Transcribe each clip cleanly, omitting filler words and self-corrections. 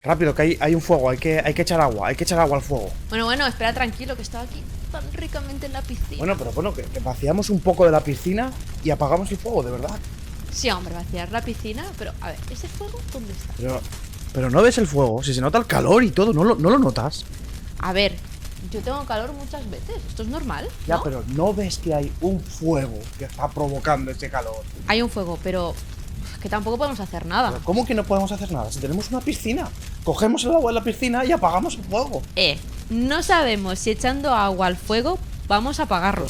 Rápido, que hay un fuego, hay que echar agua al fuego. Bueno, espera tranquilo, que estaba aquí tan ricamente en la piscina. Bueno, que vaciamos un poco de la piscina y apagamos el fuego, de verdad. Sí, hombre, vaciar la piscina, pero a ver, ¿ese fuego dónde está? Pero no ves el fuego, si se nota el calor y todo, ¿no lo notas? A ver, yo tengo calor muchas veces, esto es normal, ¿no? Ya, pero no ves que hay un fuego que está provocando ese calor. Hay un fuego, pero que tampoco podemos hacer nada. ¿Pero cómo que no podemos hacer nada? Si tenemos una piscina, cogemos el agua de la piscina y apagamos el fuego. No sabemos si echando agua al fuego vamos a apagarlo.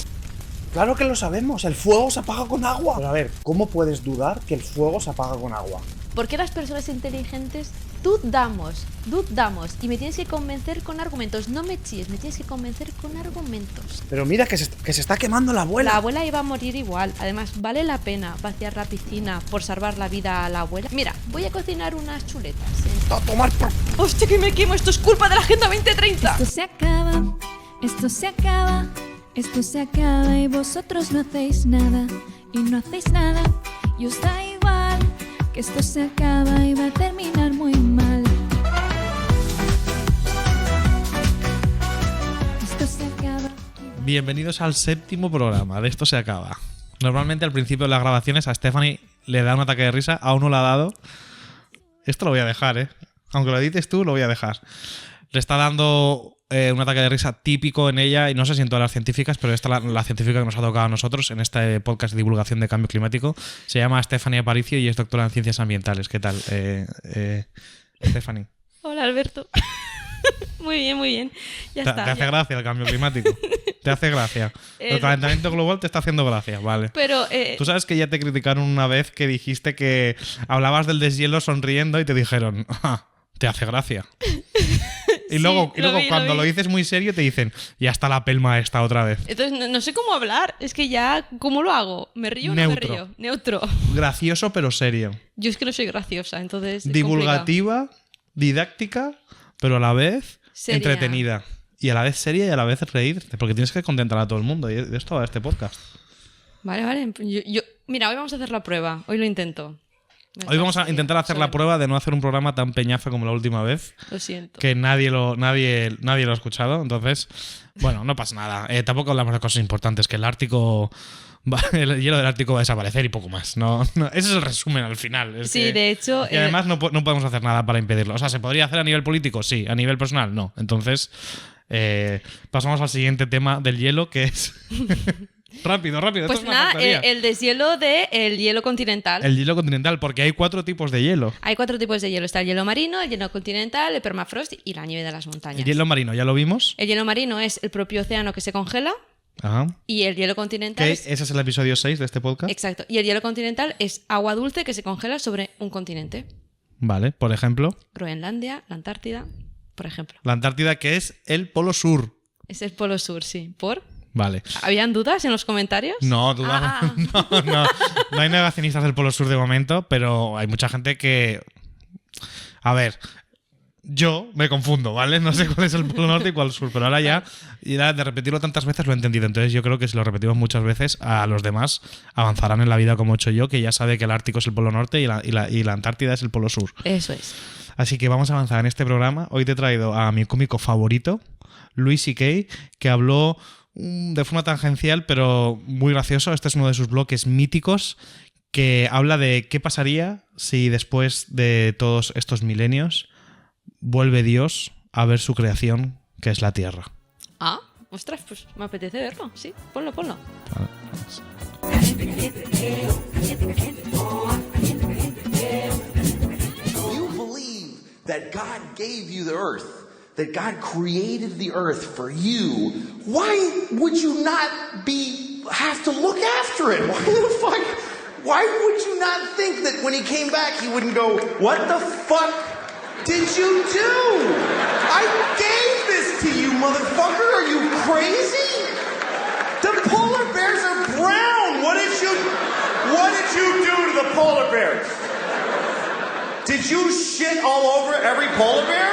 Claro que lo sabemos, el fuego se apaga con agua. Pero a ver, ¿cómo puedes dudar que el fuego se apaga con agua? Porque las personas inteligentes dudamos y me tienes que convencer con argumentos. No me chíes, me tienes que convencer con argumentos. Pero mira que se está quemando la abuela. La abuela iba a morir igual. Además, vale la pena vaciar la piscina por salvar la vida a la abuela. Mira, voy a cocinar unas chuletas. ¡A tomar por... ¡Hostia, que me quemo! ¡Esto es culpa de la Agenda 2030! Esto se acaba, esto se acaba, esto se acaba y vosotros no hacéis nada. Y no hacéis nada y os da igual que esto se acaba y va a terminar muy mal. Esto se acaba. Bienvenidos al 7º programa de Esto se acaba. Normalmente al principio de las grabaciones a Stephanie le da un ataque de risa, aún no lo ha dado. Esto lo voy a dejar, aunque lo edites tú, lo voy a dejar. Le está dando un ataque de risa típico en ella, y no sé si en todas las científicas, pero esta la científica que nos ha tocado a nosotros en este podcast de divulgación de cambio climático. Se llama Stephanie Aparicio y es doctora en ciencias ambientales. ¿Qué tal, Stephanie? Hola, Alberto. Muy bien. Ya está. ¿Te hace gracia el cambio climático? ¿Te hace gracia? El calentamiento global te está haciendo gracia, vale. Pero, tú sabes que ya te criticaron una vez que dijiste que hablabas del deshielo sonriendo y te dijeron, te hace gracia. Y luego, cuando lo dices muy serio te dicen, ya está la pelma esta otra vez. Entonces no sé cómo hablar. Es que ya, ¿cómo lo hago? ¿Me río o no me río? Neutro. Gracioso pero serio. Yo es que no soy graciosa, entonces divulgativa, didáctica, pero a la vez seria. Entretenida. Y a la vez seria y a la vez reírte. Porque tienes que contentar a todo el mundo. Y de esto va este podcast. Vale. Mira, hoy vamos a hacer la prueba. Hoy lo intento. Hoy vamos a intentar hacer la prueba de no hacer un programa tan peñazo como la última vez. Lo siento. Que nadie lo ha escuchado. Entonces, bueno, no pasa nada. Tampoco hablamos de cosas importantes. Que el Ártico... el hielo del Ártico va a desaparecer y poco más. No, ese es el resumen al final. De hecho... Y además no podemos hacer nada para impedirlo. O sea, ¿se podría hacer a nivel político? Sí. ¿A nivel personal? No. Entonces, pasamos al siguiente tema del hielo, que es... Rápido. Pues nada, el deshielo del hielo continental. El hielo continental, porque hay 4 tipos de hielo. Hay 4 tipos de hielo. Está el hielo marino, el hielo continental, el permafrost y la nieve de las montañas. El hielo marino, ¿ya lo vimos? El hielo marino es el propio océano que se congela. Ajá. Y el hielo continental ese es el episodio 6 de este podcast. Exacto. Y el hielo continental es agua dulce que se congela sobre un continente. Vale, por ejemplo. Groenlandia, la Antártida, por ejemplo. La Antártida, que es el polo sur. Es el polo sur, sí. ¿Por? Vale. ¿Habían dudas en los comentarios? No, dudas. No hay negacionistas del polo sur de momento, pero hay mucha gente que... A ver, yo me confundo, ¿vale? No sé cuál es el polo norte y cuál el sur, pero ahora ya de repetirlo tantas veces lo he entendido. Entonces yo creo que si lo repetimos muchas veces, a los demás avanzarán en la vida como he hecho yo, que ya sabe que el Ártico es el polo norte y la Antártida es el polo sur. Eso es. Así que vamos a avanzar en este programa. Hoy te he traído a mi cómico favorito, Louis C.K., que habló de forma tangencial, pero muy gracioso. Este es uno de sus bloques míticos que habla de qué pasaría si después de todos estos milenios vuelve Dios a ver su creación, que es la Tierra. Ostras, pues me apetece verlo, sí. Ponlo. Vale, You believe that God gave you the earth, that God created the earth for you. Why would you not have to look after it? Why would you not think that when he came back he wouldn't go, what the fuck did you do? I gave this to you, motherfucker. Are you crazy? The polar bears are brown. What did you do to the polar bears? Did you shit all over every polar bear?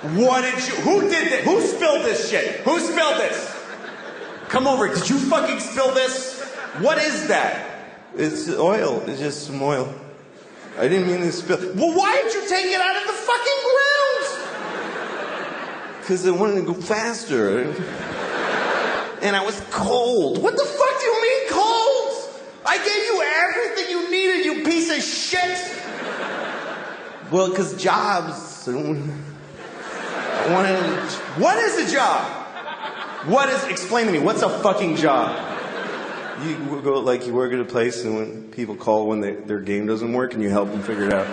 Who did that? Who spilled this shit? Who spilled this? Come over. Did you fucking spill this? What is that? It's oil. It's just some oil. I didn't mean to spill. Well, why did you take it out of the fucking ground? Because I wanted to go faster. And I was cold. What the fuck do you mean cold? I gave you everything you needed, you piece of shit. Well, because jobs. I wanted. What is a job? Explain to me, what's a fucking job? You go, like, you work at a place and when people call when their game doesn't work and you help them figure it out.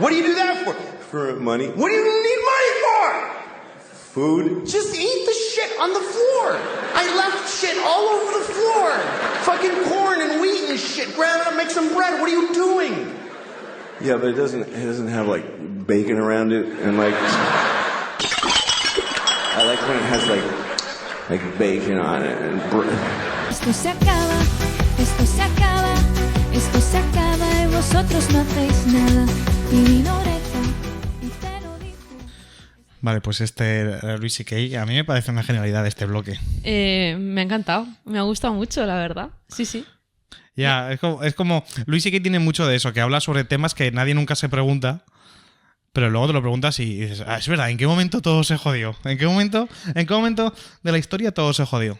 What do you do that for? For money. What do you need money for? Food. Just eat the shit on the floor. I left shit all over the floor. Fucking corn and wheat and shit. Grab it up, make some bread. What are you doing? Yeah, but it doesn't have, like, bacon around it and, like... I like when it has, like bacon on it and bread. Esto se acaba, esto se acaba, esto se acaba y vosotros no hacéis nada. Y vino oreja y te lo dijo. Vale, pues Luis C.K. a mí me parece una genialidad este bloque. Me ha encantado, me ha gustado mucho, la verdad. Sí, sí. Ya, es como Luis C.K. tiene mucho de eso, que habla sobre temas que nadie nunca se pregunta, pero luego te lo preguntas y dices, es verdad, ¿en qué momento todo se jodió? ¿En qué momento de la historia todo se jodió?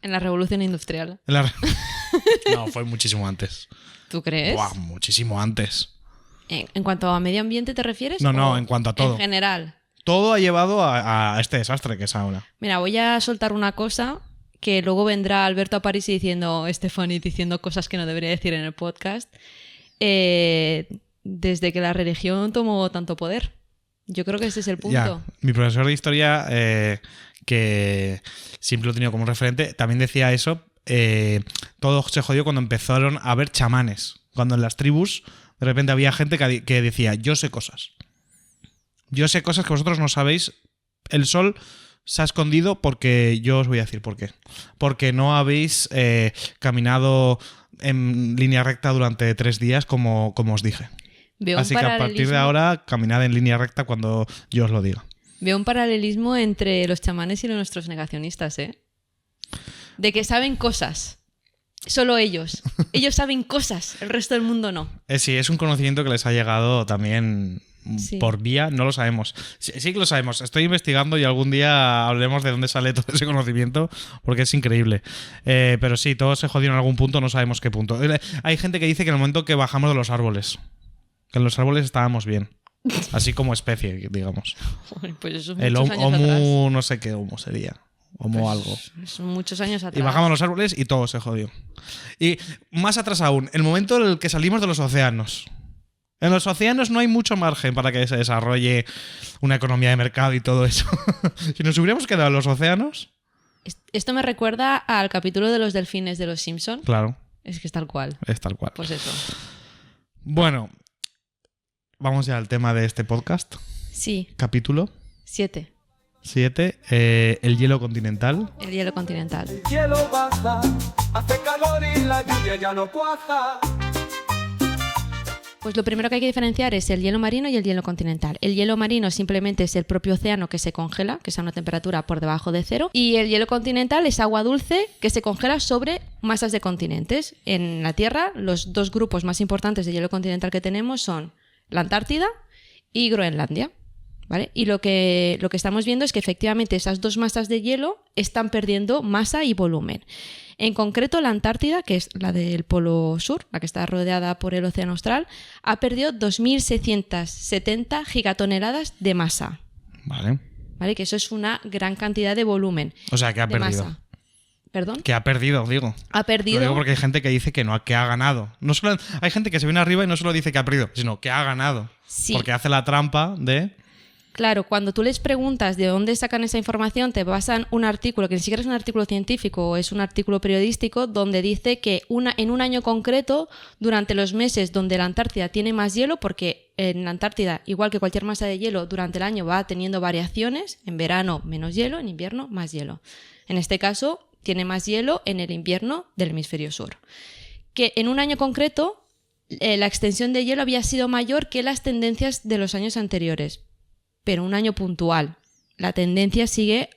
En la Revolución Industrial. No, fue muchísimo antes. ¿Tú crees? Buah, muchísimo antes. ¿En cuanto a medio ambiente te refieres? No, en cuanto a todo. En general. Todo ha llevado a este desastre que es ahora. Mira, voy a soltar una cosa que luego vendrá Alberto Aparici diciendo, Stephanie diciendo cosas que no debería decir en el podcast. Desde que la religión tomó tanto poder. Yo creo que ese es el punto. Ya, mi profesor de historia, que siempre lo he tenido como referente, también decía eso. Todo se jodió cuando empezaron a haber chamanes. Cuando en las tribus de repente había gente que decía, yo sé cosas. Yo sé cosas que vosotros no sabéis. El sol se ha escondido porque yo os voy a decir por qué. Porque no habéis caminado en línea recta durante 3 días como os dije. Así que a partir de ahora, caminad en línea recta cuando yo os lo diga. Veo un paralelismo entre los chamanes y nuestros negacionistas, ¿eh? De que saben cosas. Solo ellos. Ellos saben cosas, el resto del mundo no. Sí, es un conocimiento que les ha llegado también por vía, no lo sabemos. Sí que lo sabemos. Estoy investigando y algún día hablaremos de dónde sale todo ese conocimiento, porque es increíble. Pero sí, todo se jodió en algún punto, no sabemos qué punto. Hay gente que dice que en el momento que bajamos de los árboles, que en los árboles estábamos bien. Así como especie, digamos. Pues eso es el muchos años homo, atrás. No sé qué homo sería. Homo Pues algo. Son muchos años atrás. Y bajamos los árboles y todo se jodió. Y más atrás aún, el momento en el que salimos de los océanos. En los océanos no hay mucho margen para que se desarrolle una economía de mercado y todo eso. Si nos hubiéramos quedado en los océanos... Esto me recuerda al capítulo de los delfines de los Simpson. Claro. Es que es tal cual. Es tal cual. Pues eso. Bueno, vamos ya al tema de este podcast. Sí. Capítulo 7. 7. El hielo continental. El hielo continental. El hielo baja, hace calor y la lluvia ya no cuaja. Pues lo primero que hay que diferenciar es el hielo marino y el hielo continental. El hielo marino simplemente es el propio océano que se congela, que es a una temperatura por debajo de 0. Y el hielo continental es agua dulce que se congela sobre masas de continentes. En la Tierra, los 2 grupos más importantes de hielo continental que tenemos son la Antártida y Groenlandia. ¿Vale? Y lo que estamos viendo es que efectivamente esas 2 masas de hielo están perdiendo masa y volumen. En concreto, la Antártida, que es la del Polo Sur, la que está rodeada por el Océano Austral, ha perdido 2.670 gigatoneladas de masa. Vale. ¿Vale? Que eso es una gran cantidad de volumen. O sea, que ha perdido. Masa. ¿Perdón? Que ha perdido, digo. Ha perdido. Lo digo porque hay gente que dice que no, que ha ganado. No solo, hay gente que se viene arriba y no solo dice que ha perdido, sino que ha ganado. Sí. Porque hace la trampa de... Claro, cuando tú les preguntas de dónde sacan esa información, te basan un artículo, que ni siquiera es un artículo científico, es un artículo periodístico, donde dice que en un año concreto, durante los meses donde la Antártida tiene más hielo, porque en la Antártida, igual que cualquier masa de hielo, durante el año va teniendo variaciones, en verano menos hielo, en invierno más hielo. En este caso, tiene más hielo en el invierno del hemisferio sur. Que en un año concreto, la extensión de hielo había sido mayor que las tendencias de los años anteriores. Pero un año puntual. la tendencia sigue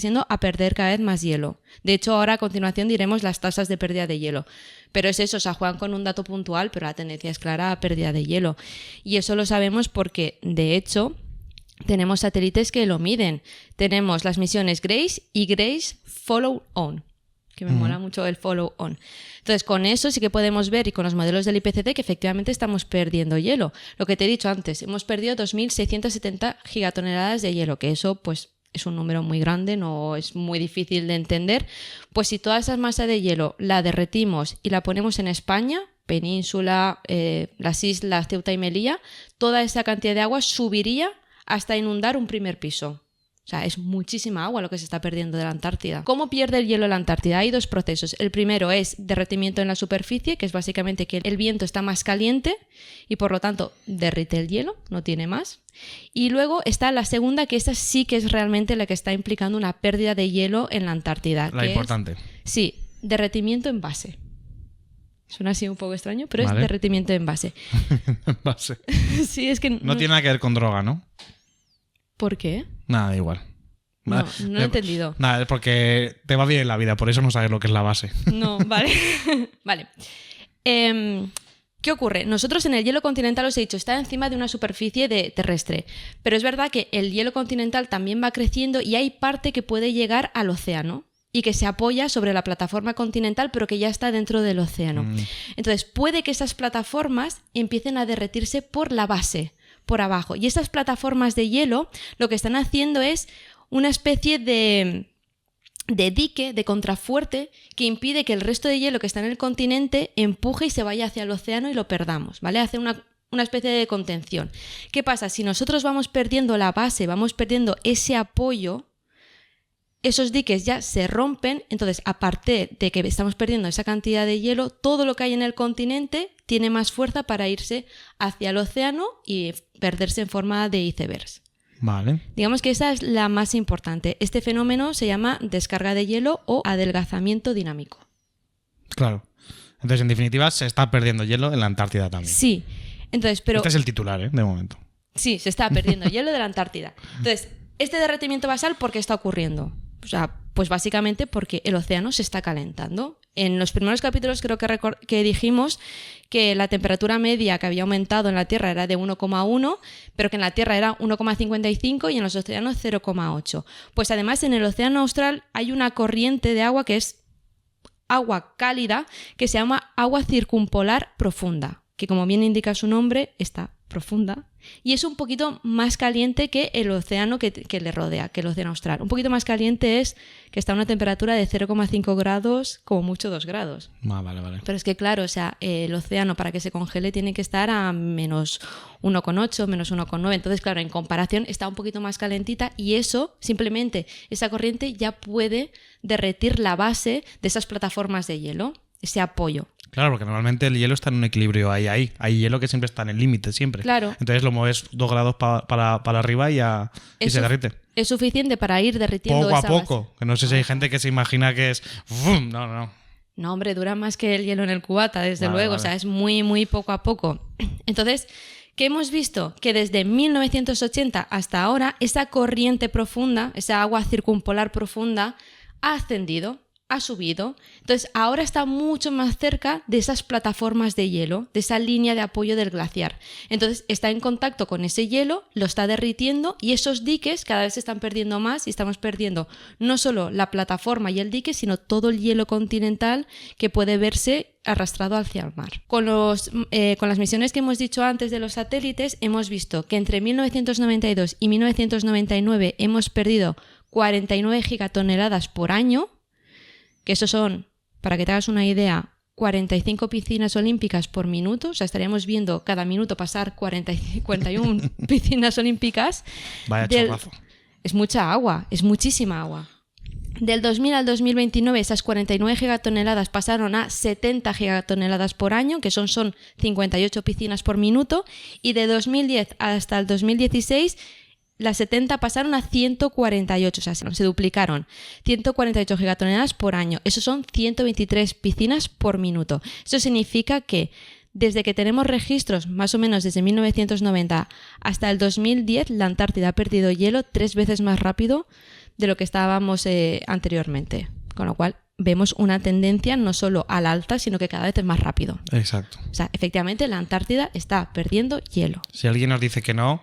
siendo a perder cada vez más hielo. De hecho, ahora a continuación diremos las tasas de pérdida de hielo. Pero es eso, o sea, juegan con un dato puntual, pero la tendencia es clara a pérdida de hielo. Y eso lo sabemos porque, de hecho, tenemos satélites que lo miden. Tenemos las misiones GRACE y GRACE Follow On, que me mola mucho el Follow On. Entonces, con eso sí que podemos ver, y con los modelos del IPCC, que efectivamente estamos perdiendo hielo. Lo que te he dicho antes, hemos perdido 2.670 gigatoneladas de hielo, que eso, pues, es un número muy grande, no es muy difícil de entender. Pues si toda esa masa de hielo la derretimos y la ponemos en España, península, las islas, Ceuta y Melilla, toda esa cantidad de agua subiría hasta inundar un primer piso. O sea, es muchísima agua lo que se está perdiendo de la Antártida. ¿Cómo pierde el hielo la Antártida? Hay dos procesos. El primero es derretimiento en la superficie, que es básicamente que el viento está más caliente y por lo tanto derrite el hielo, no tiene más. Y luego está la segunda, que esa sí que es realmente la que está implicando una pérdida de hielo en la Antártida. La importante. Sí, derretimiento en base. Suena así un poco extraño, pero Vale. es derretimiento en base. Base. Sí, es que No tiene nada que ver con droga, ¿no? ¿Por qué? Nada, da igual. No lo he entendido. Nada, es porque te va bien la vida, por eso no sabes lo que es la base. No, vale. Vale. ¿Qué ocurre? Nosotros en el hielo continental, os he dicho, está encima de una superficie terrestre. Pero es verdad que el hielo continental también va creciendo y hay parte que puede llegar al océano y que se apoya sobre la plataforma continental, pero que ya está dentro del océano. Entonces, puede que esas plataformas empiecen a derretirse por la base, por abajo. Y esas plataformas de hielo lo que están haciendo es una especie de dique, de contrafuerte, que impide que el resto de hielo que está en el continente empuje y se vaya hacia el océano y lo perdamos, ¿vale? Hace una especie de contención. ¿Qué pasa? Si nosotros vamos perdiendo la base, vamos perdiendo ese apoyo, esos diques ya se rompen, entonces aparte de que estamos perdiendo esa cantidad de hielo, todo lo que hay en el continente tiene más fuerza para irse hacia el océano y perderse en forma de icebergs. Vale. Digamos que esa es la más importante. Este fenómeno se llama descarga de hielo o adelgazamiento dinámico. Claro. Entonces, en definitiva, se está perdiendo hielo en la Antártida también. Sí. Entonces, pero Este es el titular, de momento. sí, se está perdiendo hielo de la Antártida. Entonces, este derretimiento basal, ¿por qué está ocurriendo? O sea, pues básicamente porque el océano se está calentando. En los primeros capítulos creo que dijimos que la temperatura media que había aumentado en la Tierra era de 1,1, pero que en la Tierra era 1,55 y en los océanos 0,8. Pues además en el océano austral hay una corriente de agua que es agua cálida que se llama agua circumpolar profunda, que como bien indica su nombre está profunda y es un poquito más caliente que el océano que le rodea, que el océano austral. Un poquito más caliente es que está a una temperatura de 0,5 grados, como mucho 2 grados. Vale. Pero es que claro, o sea, el océano para que se congele tiene que estar a menos 1,8, menos 1,9. Entonces, claro, en comparación está un poquito más calentita y eso, simplemente, esa corriente ya puede derretir la base de esas plataformas de hielo, ese apoyo. Claro, porque normalmente el hielo está en un equilibrio ahí. Hay hielo que siempre está en el límite, siempre. Claro. Entonces lo mueves 2 grados para arriba y se derrite. Es suficiente para ir derritiendo Poco a esa poco. base. Que no sé si hay gente que se imagina que es... ¡Fum! No. No, hombre, dura más que el hielo en el cubata, desde Vale, luego. vale. O sea, es muy, muy poco a poco. Entonces, ¿qué hemos visto? Que desde 1980 hasta ahora, esa corriente profunda, esa agua circumpolar profunda, ha ascendido, ha subido. Entonces, ahora está mucho más cerca de esas plataformas de hielo, de esa línea de apoyo del glaciar. Entonces, está en contacto con ese hielo, lo está derritiendo y esos diques cada vez se están perdiendo más y estamos perdiendo no solo la plataforma y el dique, sino todo el hielo continental que puede verse arrastrado hacia el mar. Con las misiones que hemos dicho antes de los satélites, hemos visto que entre 1992 y 1999 hemos perdido 49 gigatoneladas por año, que eso son, para que te hagas una idea, 45 piscinas olímpicas por minuto. O sea, estaríamos viendo cada minuto pasar 41 piscinas olímpicas. Vaya chorrazo. Es mucha agua, es muchísima agua. Del 2000 al 2029 esas 49 gigatoneladas pasaron a 70 gigatoneladas por año, que son 58 piscinas por minuto, y de 2010 hasta el 2016 las 70 pasaron a 148, o sea, se duplicaron. 148 gigatoneladas por año. Eso son 123 piscinas por minuto. Eso significa que desde que tenemos registros, más o menos desde 1990 hasta el 2010, la Antártida ha perdido hielo 3 veces más rápido de lo que estábamos anteriormente. Con lo cual vemos una tendencia no solo al alta, sino que cada vez es más rápido. Exacto. O sea, efectivamente la Antártida está perdiendo hielo. Si alguien nos dice que no,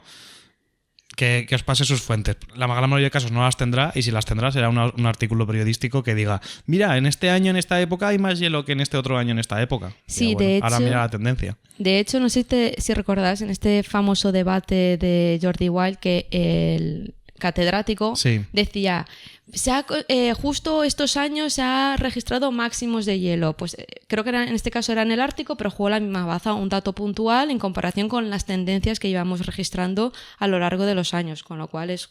que os pase sus fuentes. La gran mayoría de casos no las tendrá, y si las tendrá será un artículo periodístico que diga, mira, en este año, en esta época, hay más hielo que en este otro año, en esta época. Sí, bueno, de hecho, ahora mira la tendencia. De hecho, no sé si recordás en este famoso debate de Jordi Wild que el catedrático Sí. decía, justo estos años se ha registrado máximos de hielo. Pues creo que en este caso era en el Ártico, pero jugó la misma baza, un dato puntual en comparación con las tendencias que íbamos registrando a lo largo de los años, con lo cual es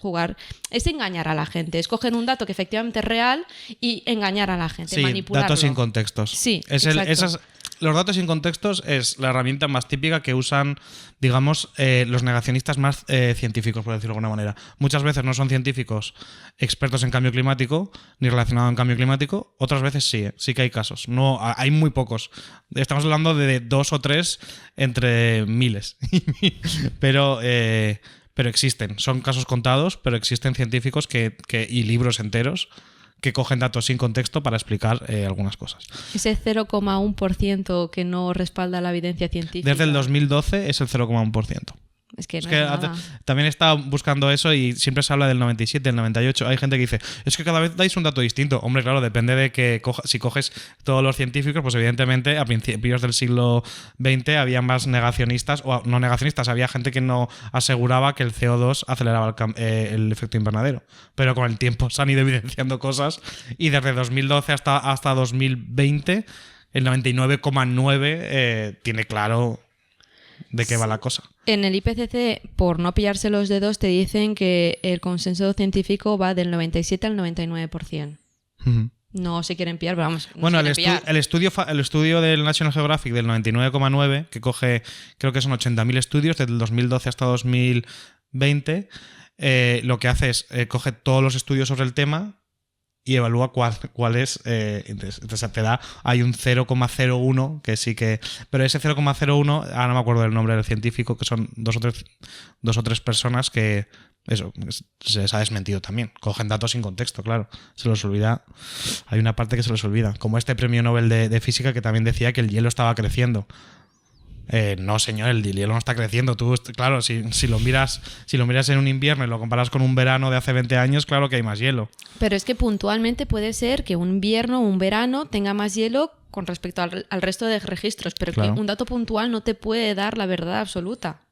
engañar a la gente, es coger un dato que efectivamente es real y engañar a la gente, Sí, manipularlo. datos sin contextos. Sí, exacto. Los datos sin contextos es la herramienta más típica que usan, digamos, los negacionistas más científicos, por decirlo de alguna manera. Muchas veces no son científicos expertos en cambio climático, ni relacionados en cambio climático. Otras veces sí que hay casos. No, hay muy pocos. Estamos hablando de 2 o 3 entre miles. pero existen. Son casos contados, pero existen científicos y libros enteros que cogen datos sin contexto para explicar algunas cosas. Ese 0,1% que no respalda la evidencia científica. Desde el 2012 es el 0,1%. Es que no Es que es nada. también he estado buscando eso y siempre se habla del 97, del 98. Hay gente que dice, es que cada vez dais un dato distinto. Hombre, claro, depende de que si coges todos los científicos, pues evidentemente a principios del siglo XX había más negacionistas, o no negacionistas, había gente que no aseguraba que el CO2 aceleraba el efecto invernadero. Pero con el tiempo se han ido evidenciando cosas y desde 2012 hasta 2020 el 99,9 tiene claro de qué va la cosa. En el IPCC, por no pillarse los dedos, te dicen que el consenso científico va del 97 al 99%. Uh-huh. No se quieren pillar, pero vamos. No Bueno, se quieren pillar. el estudio del National Geographic del 99,9, que coge, creo que son 80.000 estudios, desde el 2012 hasta 2020, lo que hace es coge todos los estudios sobre el tema y evalúa cuál es. Entonces te da, hay un 0,01 que sí que. Pero ese 0,01, ahora no me acuerdo del nombre del científico, que son dos o tres personas que. Eso, se les ha desmentido también. Cogen datos sin contexto, claro. Se los olvida. Hay una parte que se les olvida. Como este premio Nobel de física que también decía que el hielo estaba creciendo. No, señor, el hielo no está creciendo. Tú, claro, si lo miras en un invierno y lo comparas con un verano de hace 20 años, claro que hay más hielo. Pero es que puntualmente puede ser que un invierno o un verano tenga más hielo con respecto al resto de registros, pero Claro. que un dato puntual no te puede dar la verdad absoluta.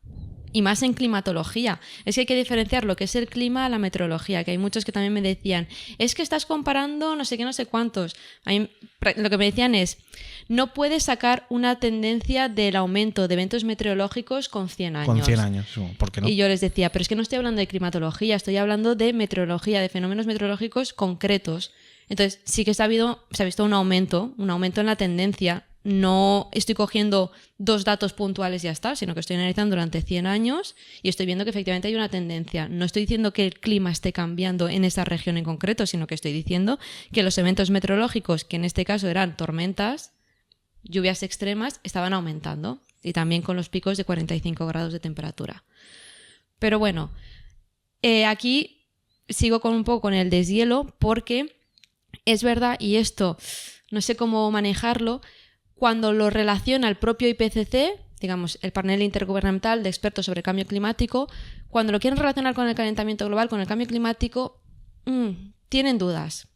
Y más en climatología. Es que hay que diferenciar lo que es el clima a la meteorología, que hay muchos que también me decían, es que estás comparando no sé qué, no sé cuántos. A mí, lo que me decían es, no puedes sacar una tendencia del aumento de eventos meteorológicos con 100 años. Con 100 años, ¿por qué no? Y yo les decía, pero es que no estoy hablando de climatología, estoy hablando de meteorología, de fenómenos meteorológicos concretos. Entonces, sí que se ha visto un aumento en la tendencia. No estoy cogiendo 2 datos puntuales y ya está, sino que estoy analizando durante 100 años y estoy viendo que efectivamente hay una tendencia. No estoy diciendo que el clima esté cambiando en esa región en concreto, sino que estoy diciendo que los eventos meteorológicos, que en este caso eran tormentas, lluvias extremas, estaban aumentando. Y también con los picos de 45 grados de temperatura. Pero bueno, aquí sigo un poco con el deshielo porque es verdad, y esto no sé cómo manejarlo, cuando lo relaciona el propio IPCC, digamos, el panel intergubernamental de expertos sobre cambio climático, cuando lo quieren relacionar con el calentamiento global, con el cambio climático, tienen dudas.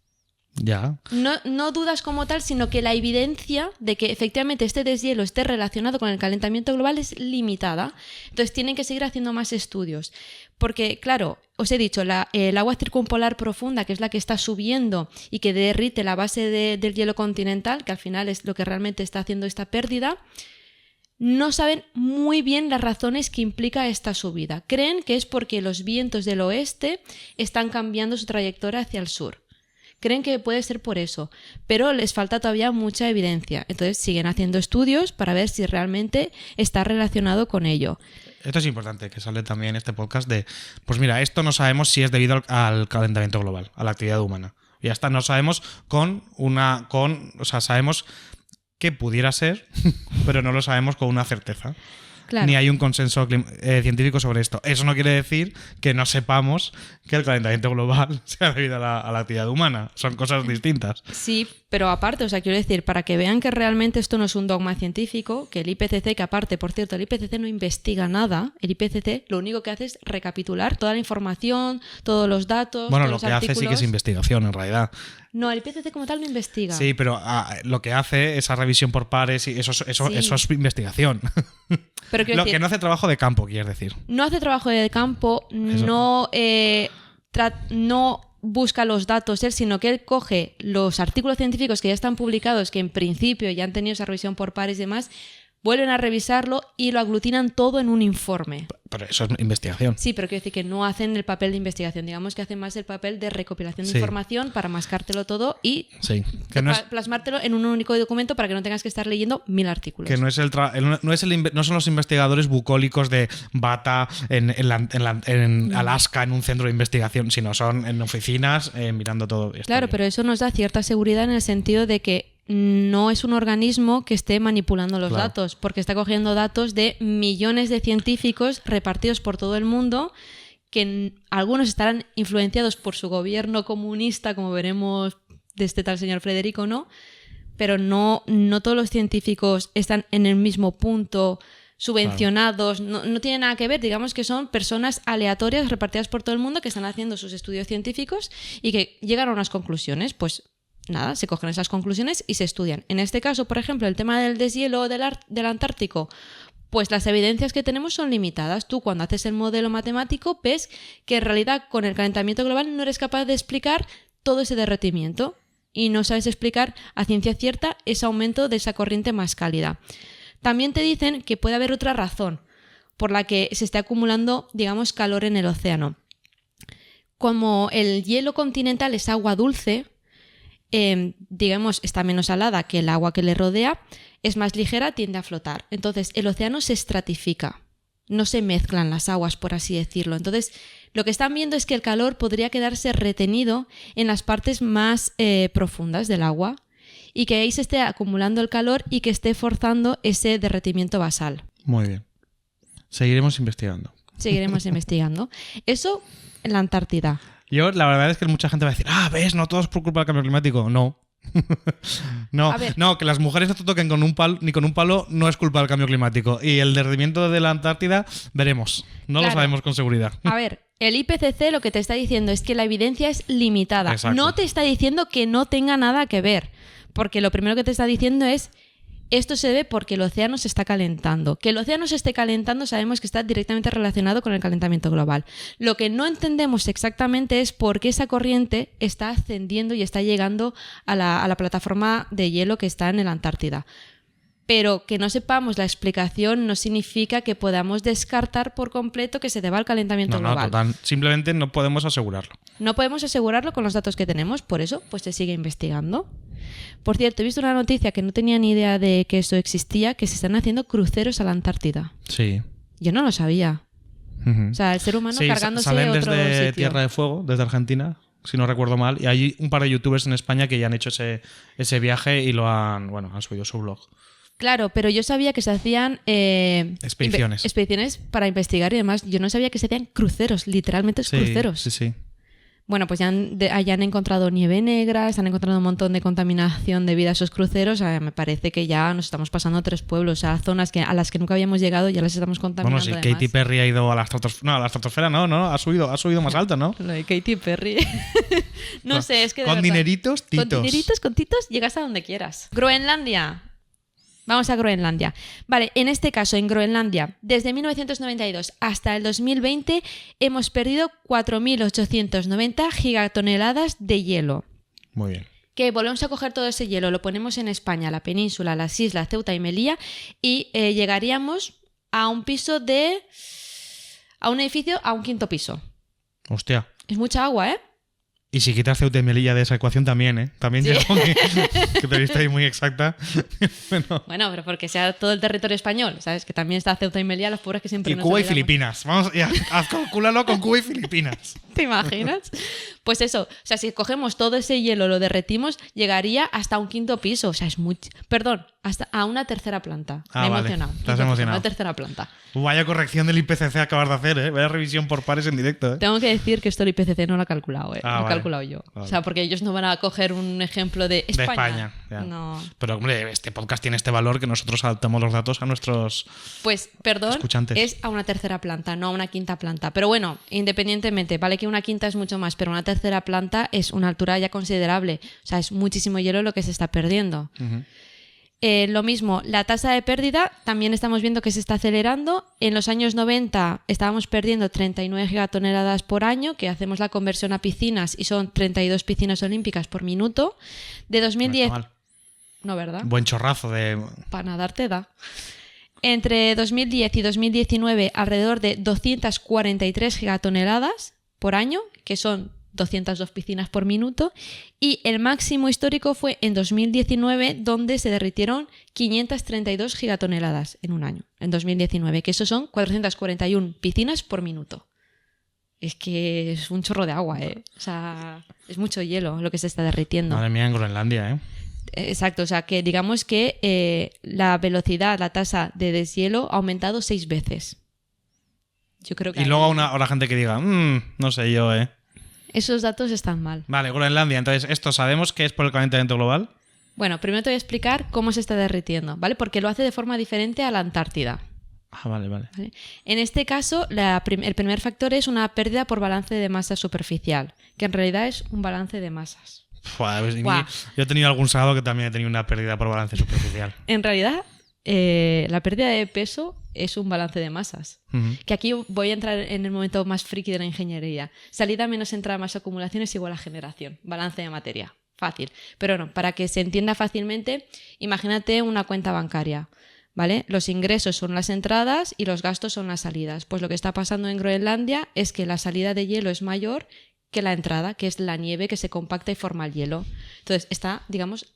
Ya. No dudas como tal, sino que la evidencia de que efectivamente este deshielo esté relacionado con el calentamiento global es limitada. Entonces tienen que seguir haciendo más estudios. Porque, claro, os he dicho, el agua circumpolar profunda, que es la que está subiendo y que derrite la base del hielo continental, que al final es lo que realmente está haciendo esta pérdida, no saben muy bien las razones que implica esta subida. Creen que es porque los vientos del oeste están cambiando su trayectoria hacia el sur. Creen que puede ser por eso, pero les falta todavía mucha evidencia. Entonces siguen haciendo estudios para ver si realmente está relacionado con ello. Esto es importante, que sale también en este podcast de, pues mira, esto no sabemos si es debido al calentamiento global, a la actividad humana. Y ya está, no sabemos sabemos que pudiera ser, pero no lo sabemos con una certeza. Claro. Ni hay un consenso científico sobre esto. Eso no quiere decir que no sepamos que el calentamiento global sea debido a la actividad humana. Son cosas distintas. Sí, pero aparte, o sea, quiero decir, para que vean que realmente esto no es un dogma científico, que el IPCC, que aparte, por cierto, el IPCC no investiga nada, el IPCC lo único que hace es recapitular toda la información, todos los datos, Bueno, todos lo los que hace sí que es artículos. investigación, en realidad. No, el IPCC como tal no investiga. Sí, pero lo que hace, esa revisión por pares, y eso es investigación. Pero quiero Lo decir, que no hace trabajo de campo, quieres decir. no hace trabajo de campo, no busca los datos él, sino que él coge los artículos científicos que ya están publicados, que en principio ya han tenido esa revisión por pares y demás, vuelven a revisarlo y lo aglutinan todo en un informe. Pero eso es investigación. Sí, pero quiero decir que no hacen el papel de investigación, digamos que hacen más el papel de recopilación de Sí. información para mascártelo todo y Sí. Que no es, plasmártelo en un único documento para que no tengas que estar leyendo 1000 artículos. que no es no son los investigadores bucólicos de bata en Alaska en un centro de investigación, sino son en oficinas mirando todo esto. Claro, pero eso nos da cierta seguridad en el sentido de que no es un organismo que esté manipulando los Claro. datos, porque está cogiendo datos de millones de científicos repartidos por todo el mundo, que algunos estarán influenciados por su gobierno comunista, como veremos de este tal señor Federico, ¿no? Pero no todos los científicos están en el mismo punto, subvencionados, no tiene nada que ver, digamos que son personas aleatorias repartidas por todo el mundo que están haciendo sus estudios científicos y que llegan a unas conclusiones, pues nada, se cogen esas conclusiones y se estudian. En este caso, por ejemplo, el tema del deshielo del Antártico, pues las evidencias que tenemos son limitadas. Tú cuando haces el modelo matemático ves que en realidad con el calentamiento global no eres capaz de explicar todo ese derretimiento y no sabes explicar a ciencia cierta ese aumento de esa corriente más cálida. También te dicen que puede haber otra razón por la que se esté acumulando, digamos, calor en el océano. Como el hielo continental es agua dulce, digamos, está menos salada que el agua que le rodea, es más ligera, tiende a flotar. Entonces, el océano se estratifica, no se mezclan las aguas, por así decirlo. Entonces, lo que están viendo es que el calor podría quedarse retenido en las partes más profundas del agua y que ahí se esté acumulando el calor y que esté forzando ese derretimiento basal. Muy bien. Seguiremos investigando. Seguiremos investigando. Eso en la Antártida. Yo, la verdad es que mucha gente va a decir, ves, no todo es por culpa del cambio climático. No. No, A ver. no, que las mujeres no te toquen con un palo, ni con un palo no es culpa del cambio climático. Y el derretimiento de la Antártida, veremos. No Claro. lo sabemos con seguridad. A ver, el IPCC lo que te está diciendo es que la evidencia es limitada. Exacto. No te está diciendo que no tenga nada que ver. Porque lo primero que te está diciendo es esto se debe porque el océano se está calentando. Que el océano se esté calentando sabemos que está directamente relacionado con el calentamiento global. Lo que no entendemos exactamente es por qué esa corriente está ascendiendo y está llegando a la plataforma de hielo que está en la Antártida. Pero que no sepamos la explicación no significa que podamos descartar por completo que se deba al calentamiento No, global. total. Simplemente no podemos asegurarlo. No podemos asegurarlo con los datos que tenemos, por eso pues se sigue investigando. Por cierto, he visto una noticia que no tenía ni idea de que eso existía, que se están haciendo cruceros a la Antártida. Sí. Yo no lo sabía. Ujú. O sea, el ser humano Sí, cargándose salen otro desde sitio. Tierra de Fuego, desde Argentina, si no recuerdo mal. Y hay un par de youtubers en España que ya han hecho ese viaje y han subido su blog. Claro, pero yo sabía que se hacían Expediciones. expediciones para investigar y demás. Yo no sabía que se hacían cruceros, literalmente Sí, cruceros. sí. Bueno, pues ya han encontrado nieve negra, se han encontrado un montón de contaminación debido a esos cruceros. Me parece que ya nos estamos pasando a 3 pueblos, a zonas a las que nunca habíamos llegado, ya las estamos contaminando. Bueno, si además. Katy Perry ha ido a la estratosfera. No, a la estratosfera no, ha subido más alto, ¿no? Lo de Katy Perry. No sé, es que de Con verdad, dineritos, titos. Con dineritos, con titos, llegas a donde quieras. Groenlandia. Vamos a Groenlandia. Vale, en este caso, en Groenlandia, desde 1992 hasta el 2020 hemos perdido 4.890 gigatoneladas de hielo. Muy bien. Que volvemos a coger todo ese hielo, lo ponemos en España, la península, las islas, Ceuta y Melilla, y llegaríamos a un piso a un edificio a un 5.º piso. Hostia. Es mucha agua, ¿eh? Y si quitas Ceuta y Melilla de esa ecuación también, ¿eh? También Sí. llegó que te viste ahí muy exacta. Bueno, pero porque sea todo el territorio español, ¿sabes? Que también está Ceuta y Melilla, los pobres que siempre Y nos Cuba y olvidamos. Filipinas. Vamos, ya, calcúlalo con Cuba y Filipinas. ¿Te imaginas? Pues eso, o sea, si cogemos todo ese hielo, lo derretimos, llegaría hasta un 5º piso. O sea, es mucho. Perdón, hasta a una 3ª planta. Ah, Me he vale. emocionado. Te has emocionado. Una 3ª planta. Vaya corrección del IPCC acabas de hacer, ¿eh? Vaya revisión por pares en directo, ¿eh? Tengo que decir que esto el IPCC no lo ha calculado, ¿eh? Ah, Lo he vale. calculado yo. Vale. O sea, porque ellos no van a coger un ejemplo de España. De España, ya. No. Pero, hombre, este podcast tiene este valor que nosotros adaptamos los datos a nuestros... Pues, perdón, Escuchantes. es a una 3ª planta, no a una 5ª planta. Pero bueno, independientemente, vale que una 5ª es mucho más, pero una 3ª planta es una altura ya considerable. O sea, es muchísimo hielo lo que se está perdiendo. Lo mismo, la tasa de pérdida también estamos viendo que se está acelerando. En los años 90 estábamos perdiendo 39 gigatoneladas por año, que hacemos la conversión a piscinas y son 32 piscinas olímpicas por minuto. De 2010... No está mal. No, ¿verdad? Buen chorrazo de... Para nadar te da. Entre 2010 y 2019, alrededor de 243 gigatoneladas por año, que son 202 piscinas por minuto, y el máximo histórico fue en 2019, donde se derritieron 532 gigatoneladas en un año, en 2019, que eso son 441 piscinas por minuto. Es que es un chorro de agua, ¿eh? O sea, es mucho hielo lo que se está derritiendo. Madre mía, en Groenlandia, ¿eh? Exacto, o sea que digamos que la velocidad, la tasa de deshielo ha aumentado 6 veces. Yo creo que Y luego a la gente que diga, no sé yo, ¿eh? esos datos están mal. Vale, Groenlandia. Entonces, ¿esto sabemos que es por el calentamiento global? Bueno, primero te voy a explicar cómo se está derritiendo, ¿vale? Porque lo hace de forma diferente a la Antártida. Ah, vale, vale. ¿Vale? En este caso, el primer factor es una pérdida por balance de masa superficial, que en realidad es un balance de masas. Guau. Yo he tenido algún sábado que también he tenido una pérdida por balance superficial. En realidad, la pérdida de peso es un balance de masas. Ujú. Que aquí voy a entrar en el momento más friki de la ingeniería. Salida menos entrada más acumulación es igual a generación. Balance de materia. Fácil. Pero no, para que se entienda fácilmente, imagínate una cuenta bancaria. ¿Vale? Los ingresos son las entradas y los gastos son las salidas. Pues lo que está pasando en Groenlandia es que la salida de hielo es mayor que la entrada, que es la nieve que se compacta y forma el hielo. Entonces está, digamos,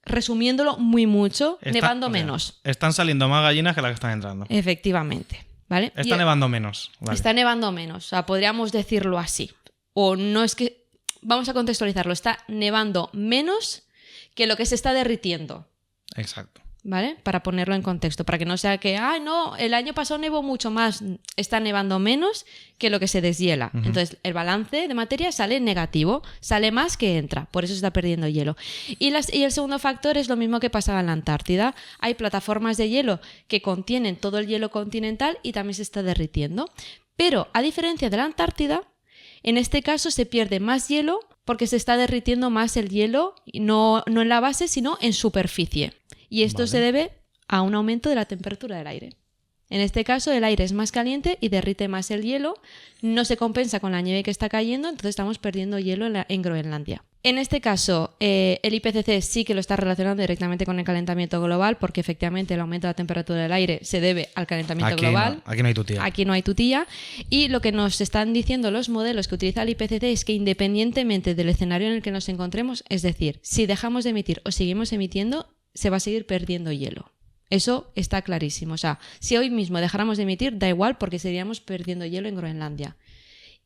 resumiéndolo muy mucho, nevando O sea, menos. Están saliendo más gallinas que las que están entrando. Efectivamente. ¿Vale? Está nevando menos. Vale. Está nevando menos, o sea, podríamos decirlo así. O no es que... Vamos a contextualizarlo. Está nevando menos que lo que se está derritiendo. Exacto. ¿Vale? Para ponerlo en contexto, para que no sea que, no, el año pasado nevó mucho más, está nevando menos que lo que se deshiela. Entonces, el balance de materia sale negativo, sale más que entra, por eso se está perdiendo hielo. Y el segundo factor es lo mismo que pasaba en la Antártida. Hay plataformas de hielo que contienen todo el hielo continental y también se está derritiendo. Pero, a diferencia de la Antártida, en este caso se pierde más hielo porque se está derritiendo más el hielo, no en la base, sino en superficie. Y esto se debe a un aumento de la temperatura del aire. En este caso, el aire es más caliente y derrite más el hielo, no se compensa con la nieve que está cayendo, entonces estamos perdiendo hielo en Groenlandia. En este caso, el IPCC sí que lo está relacionando directamente con el calentamiento global, porque efectivamente el aumento de la temperatura del aire se debe al calentamiento global. Aquí no hay tutía. Aquí no hay tutía. Y lo que nos están diciendo los modelos que utiliza el IPCC es que independientemente del escenario en el que nos encontremos, es decir, si dejamos de emitir o seguimos emitiendo, se va a seguir perdiendo hielo. Eso está clarísimo. O sea, si hoy mismo dejáramos de emitir, da igual porque seguiríamos perdiendo hielo en Groenlandia.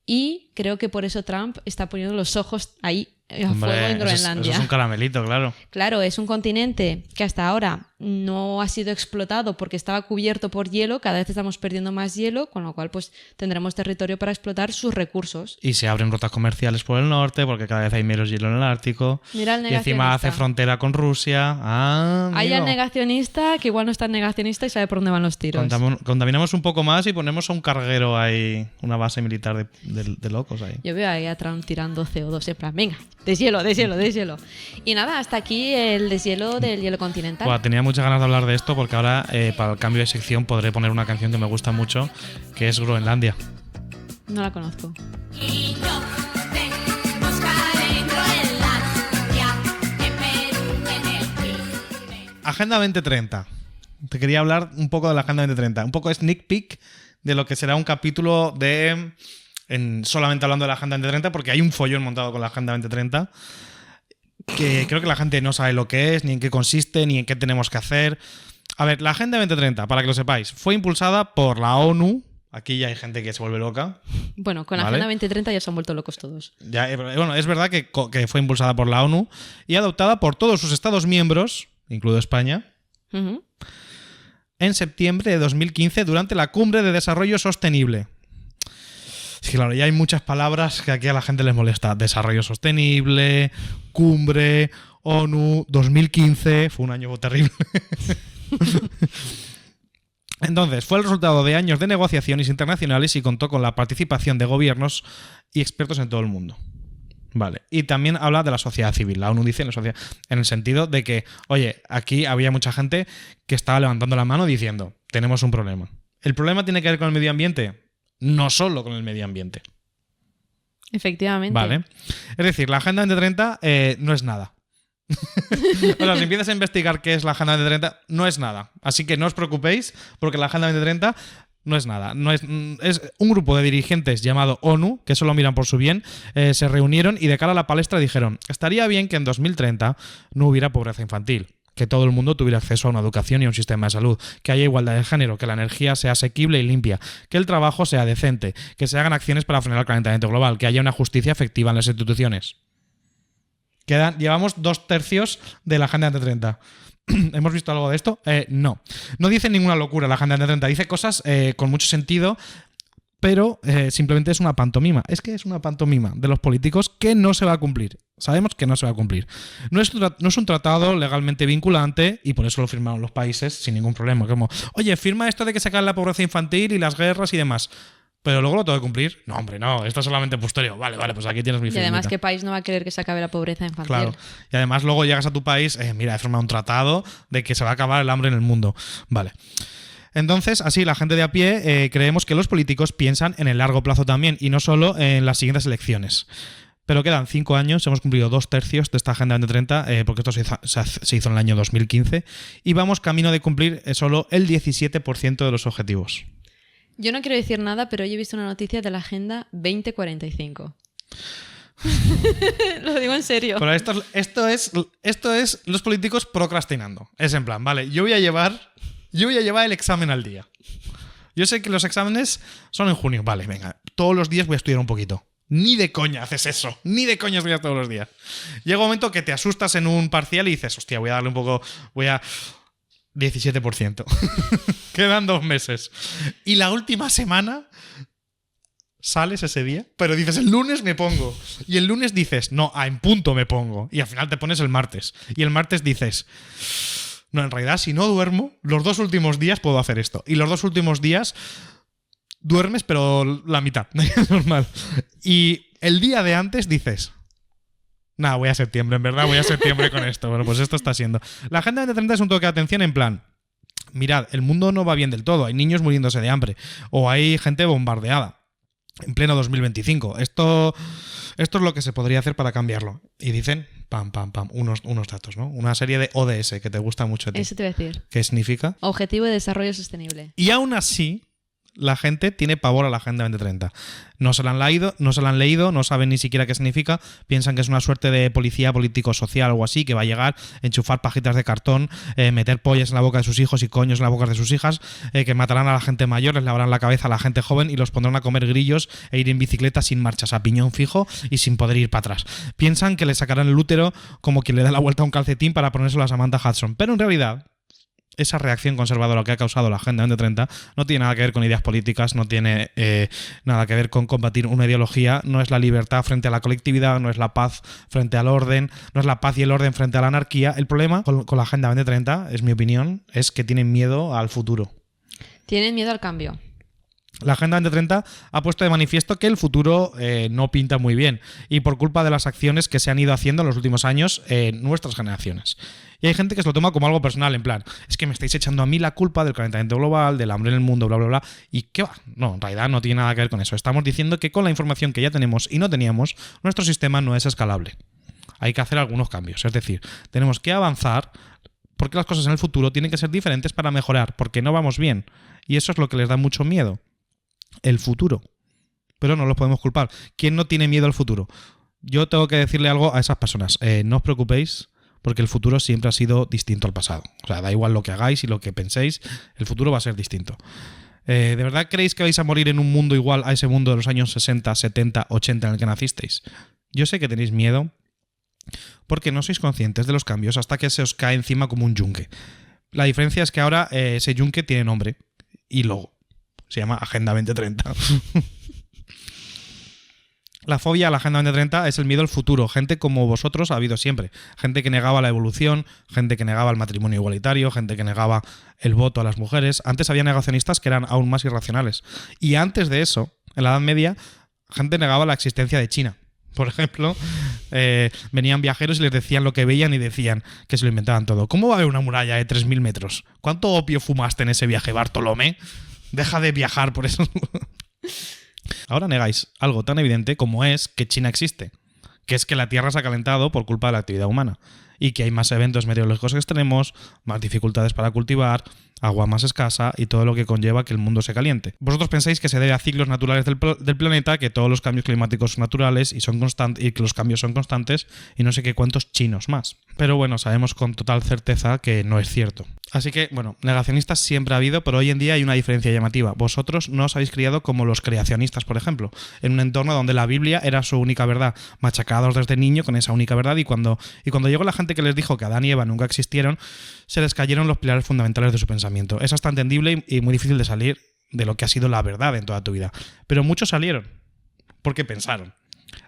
Y creo que por eso Trump está poniendo los ojos ahí a fuego en Groenlandia. Eso es un caramelito, claro. Claro, es un continente que hasta ahora no ha sido explotado porque estaba cubierto por hielo, cada vez estamos perdiendo más hielo, con lo cual pues tendremos territorio para explotar sus recursos. Y se abren rutas comerciales por el norte porque cada vez hay menos hielo en el Ártico. Mira el y encima negacionista. hace frontera con Rusia. Hay Amigo. el negacionista que igual no es tan negacionista y sabe por dónde van los tiros. Contaminamos un poco más y ponemos a un carguero ahí, una base militar de locos ahí. Yo veo ahí a Trump tirando CO2 en plan, venga, deshielo, deshielo, deshielo. Y nada, hasta aquí el deshielo del hielo continental. Buah, tenía muchas ganas de hablar de esto porque ahora para el cambio de sección podré poner una canción que me gusta mucho, que es Groenlandia. No la conozco. Y yo te buscaré en Groenlandia, en Perú, en el Chile. Agenda 2030. Te quería hablar un poco de la Agenda 2030. Un poco sneak peek de lo que será un capítulo solamente hablando de la Agenda 2030, porque hay un follón montado con la Agenda 2030 que creo que la gente no sabe lo que es, ni en qué consiste, ni en qué tenemos que hacer. A ver, la Agenda 2030, para que lo sepáis, fue impulsada por la ONU Aquí ya hay gente que se vuelve loca. Bueno, con la Vale. Agenda 2030 ya se han vuelto locos todos. Ya, bueno, es verdad que fue impulsada por la ONU y adoptada por todos sus Estados miembros, incluido España, Ujú. en septiembre de 2015 durante la Cumbre de Desarrollo Sostenible. Sí, claro, ya hay muchas palabras que aquí a la gente les molesta. Desarrollo sostenible, cumbre, ONU, 2015. Fue un año terrible. Entonces, fue el resultado de años de negociaciones internacionales y contó con la participación de gobiernos y expertos en todo el mundo. Vale. Y también habla de la sociedad civil. La ONU dice en el sentido de que, oye, aquí había mucha gente que estaba levantando la mano diciendo, tenemos un problema. ¿El problema tiene que ver con el medio ambiente? No solo con el medio ambiente. Efectivamente. Vale. Es decir, la Agenda 2030 no es nada. O sea, si empiezas a investigar qué es la Agenda 2030, no es nada. Así que no os preocupéis, porque la Agenda 2030 no es nada. Es un grupo de dirigentes llamado ONU, que solo miran por su bien, se reunieron y de cara a la palestra dijeron: estaría bien que en 2030 no hubiera pobreza infantil, que todo el mundo tuviera acceso a una educación y a un sistema de salud, que haya igualdad de género, que la energía sea asequible y limpia, que el trabajo sea decente, que se hagan acciones para frenar el calentamiento global, que haya una justicia efectiva en las instituciones. Llevamos 2/3 de la Agenda 2030. ¿Hemos visto algo de esto? No. No dice ninguna locura la Agenda 2030. Dice cosas con mucho sentido, pero simplemente es una pantomima. Es que es una pantomima de los políticos que no se va a cumplir. Sabemos que no se va a cumplir. No es un tratado legalmente vinculante y por eso lo firmaron los países sin ningún problema. Como, oye, firma esto de que se acabe la pobreza infantil y las guerras y demás. Pero luego lo tengo que cumplir. No, hombre, no. Esto es solamente posterior. Vale, pues aquí tienes mi Y además, firmita. ¿qué país no va a querer que se acabe la pobreza infantil? Claro. Y además luego llegas a tu país, mira, he firmado un tratado de que se va a acabar el hambre en el mundo. Vale. Entonces, así, la gente de a pie creemos que los políticos piensan en el largo plazo también y no solo en las siguientes elecciones. Pero quedan 5 años, hemos cumplido 2/3 de esta Agenda 2030, porque esto se hizo en el año 2015, y vamos camino de cumplir solo el 17% de los objetivos. Yo no quiero decir nada, pero hoy he visto una noticia de la Agenda 2045. Lo digo en serio. Pero esto es los políticos procrastinando. Es en plan, vale, yo voy a llevar el examen al día. Yo sé que los exámenes son en junio. Vale, venga, todos los días voy a estudiar un poquito. Ni de coña haces eso. Ni de coña estudias todos los días. Llega un momento que te asustas en un parcial y dices, hostia, voy a darle un poco... 17%. Quedan 2 meses. Y la última semana sales ese día, pero dices, el lunes me pongo. Y el lunes dices, no, en punto me pongo. Y al final te pones el martes. Y el martes dices, no, en realidad, si no duermo, los 2 últimos días puedo hacer esto. Y los 2 últimos días duermes, pero la mitad. Es normal. Y el día de antes dices... Nada, voy a septiembre, en verdad voy a septiembre con esto. Bueno, pues esto está siendo. La Agenda 2030 es un toque de atención en plan, mirad, el mundo no va bien del todo, hay niños muriéndose de hambre, o hay gente bombardeada en pleno 2025. Esto es lo que se podría hacer para cambiarlo. Y dicen, unos datos, ¿no? Una serie de ODS que te gusta mucho a ti. Eso te iba a decir. ¿Qué significa? Objetivo de Desarrollo Sostenible. Y aún así... la gente tiene pavor a la Agenda 2030. No se la han leído, no saben ni siquiera qué significa, piensan que es una suerte de policía político-social o algo así, que va a llegar, enchufar pajitas de cartón, meter pollas en la boca de sus hijos y coños en la boca de sus hijas, que matarán a la gente mayor, les lavarán la cabeza a la gente joven y los pondrán a comer grillos e ir en bicicleta sin marchas, a piñón fijo y sin poder ir para atrás. Piensan que le sacarán el útero como quien le da la vuelta a un calcetín para ponérselo a Samantha Hudson. Pero en realidad... esa reacción conservadora que ha causado la Agenda 2030 no tiene nada que ver con ideas políticas, no tiene nada que ver con combatir una ideología, no es la libertad frente a la colectividad, no es la paz frente al orden, no es la paz y el orden frente a la anarquía. El problema con la Agenda 2030, es mi opinión, es que tienen miedo al futuro. Tienen miedo al cambio. La Agenda 2030 ha puesto de manifiesto que el futuro no pinta muy bien y por culpa de las acciones que se han ido haciendo en los últimos años nuestras generaciones. Y hay gente que se lo toma como algo personal, en plan, es que me estáis echando a mí la culpa del calentamiento global, del hambre en el mundo, bla, bla, bla. ¿Y qué va? No, en realidad no tiene nada que ver con eso. Estamos diciendo que con la información que ya tenemos y no teníamos, nuestro sistema no es escalable. Hay que hacer algunos cambios. Es decir, tenemos que avanzar porque las cosas en el futuro tienen que ser diferentes para mejorar, porque no vamos bien. Y eso es lo que les da mucho miedo. El futuro. Pero no los podemos culpar. ¿Quién no tiene miedo al futuro? Yo tengo que decirle algo a esas personas. No os preocupéis, porque el futuro siempre ha sido distinto al pasado. O sea, da igual lo que hagáis y lo que penséis, el futuro va a ser distinto. ¿De verdad creéis que vais a morir en un mundo igual a ese mundo de los años 60, 70, 80 en el que nacisteis? Yo sé que tenéis miedo porque no sois conscientes de los cambios hasta que se os cae encima como un yunque. La diferencia es que ahora ese yunque tiene nombre y logo. Se llama Agenda 2030. La fobia a la Agenda 2030 es el miedo al futuro. Gente como vosotros ha habido siempre. Gente que negaba la evolución, gente que negaba el matrimonio igualitario, gente que negaba el voto a las mujeres. Antes había negacionistas que eran aún más irracionales. Y antes de eso, en la Edad Media, gente negaba la existencia de China. Por ejemplo, venían viajeros y les decían lo que veían y decían que se lo inventaban todo. ¿Cómo va a haber una muralla de 3.000 metros? ¿Cuánto opio fumaste en ese viaje, Bartolomé? Deja de viajar por eso. Ahora negáis algo tan evidente como es que China existe, que es que la Tierra se ha calentado por culpa de la actividad humana y que hay más eventos meteorológicos extremos, más dificultades para cultivar, agua más escasa y todo lo que conlleva que el mundo se caliente. Vosotros pensáis que se debe a ciclos naturales del planeta, que todos los cambios climáticos son naturales y que los cambios son constantes y no sé qué cuántos chinos más. Pero bueno, sabemos con total certeza que no es cierto. Así que, bueno, negacionistas siempre ha habido, pero hoy en día hay una diferencia llamativa. Vosotros no os habéis criado como los creacionistas, por ejemplo, en un entorno donde la Biblia era su única verdad, machacados desde niño con esa única verdad, y cuando llegó la gente que les dijo que Adán y Eva nunca existieron, se les cayeron los pilares fundamentales de su pensamiento. Eso está entendible y muy difícil de salir de lo que ha sido la verdad en toda tu vida. Pero muchos salieron porque pensaron.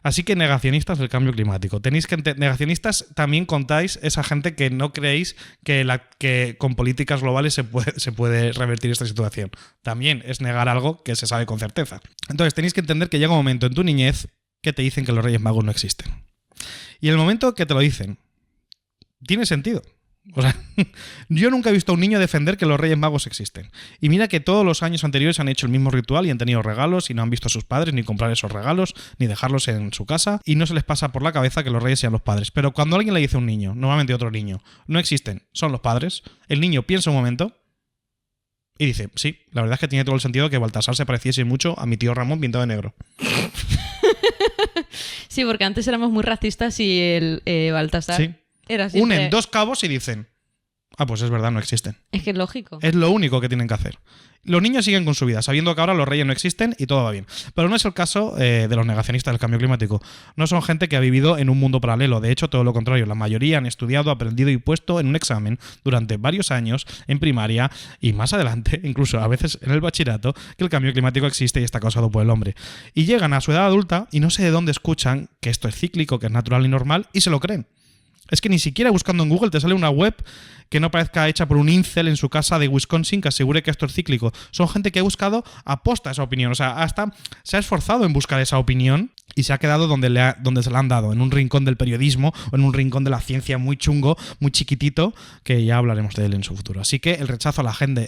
Así que negacionistas del cambio climático. Negacionistas también contáis esa gente que no creéis que con políticas globales se puede revertir esta situación. También es negar algo que se sabe con certeza. Entonces tenéis que entender que llega un momento en tu niñez que te dicen que los Reyes Magos no existen. Y el momento que te lo dicen, tiene sentido. O sea, yo nunca he visto a un niño defender que los Reyes Magos existen. Y mira que todos los años anteriores han hecho el mismo ritual y han tenido regalos y no han visto a sus padres ni comprar esos regalos, ni dejarlos en su casa, y no se les pasa por la cabeza que los reyes sean los padres. Pero cuando alguien le dice a un niño, normalmente otro niño, no existen, son los padres, el niño piensa un momento y dice, sí, la verdad es que tiene todo el sentido que Baltasar se pareciese mucho a mi tío Ramón pintado de negro. Sí, porque antes éramos muy racistas y el Baltasar... Sí. Era siempre... Unen dos cabos y dicen, pues es verdad, no existen. Es que es lógico. Es lo único que tienen que hacer. Los niños siguen con su vida, sabiendo que ahora los reyes no existen y todo va bien. Pero no es el caso de los negacionistas del cambio climático. No son gente que ha vivido en un mundo paralelo. De hecho, todo lo contrario. La mayoría han estudiado, aprendido y puesto en un examen durante varios años en primaria y más adelante, incluso a veces en el bachillerato, que el cambio climático existe y está causado por el hombre. Y llegan a su edad adulta y no sé de dónde escuchan que esto es cíclico, que es natural y normal, y se lo creen. Es que ni siquiera buscando en Google te sale una web que no parezca hecha por un incel en su casa de Wisconsin que asegure que esto es cíclico. Son gente que ha buscado aposta esa opinión. O sea, hasta se ha esforzado en buscar esa opinión y se ha quedado donde se la han dado, en un rincón del periodismo o en un rincón de la ciencia muy chungo, muy chiquitito, que ya hablaremos de él en su futuro. Así que el rechazo a la Agenda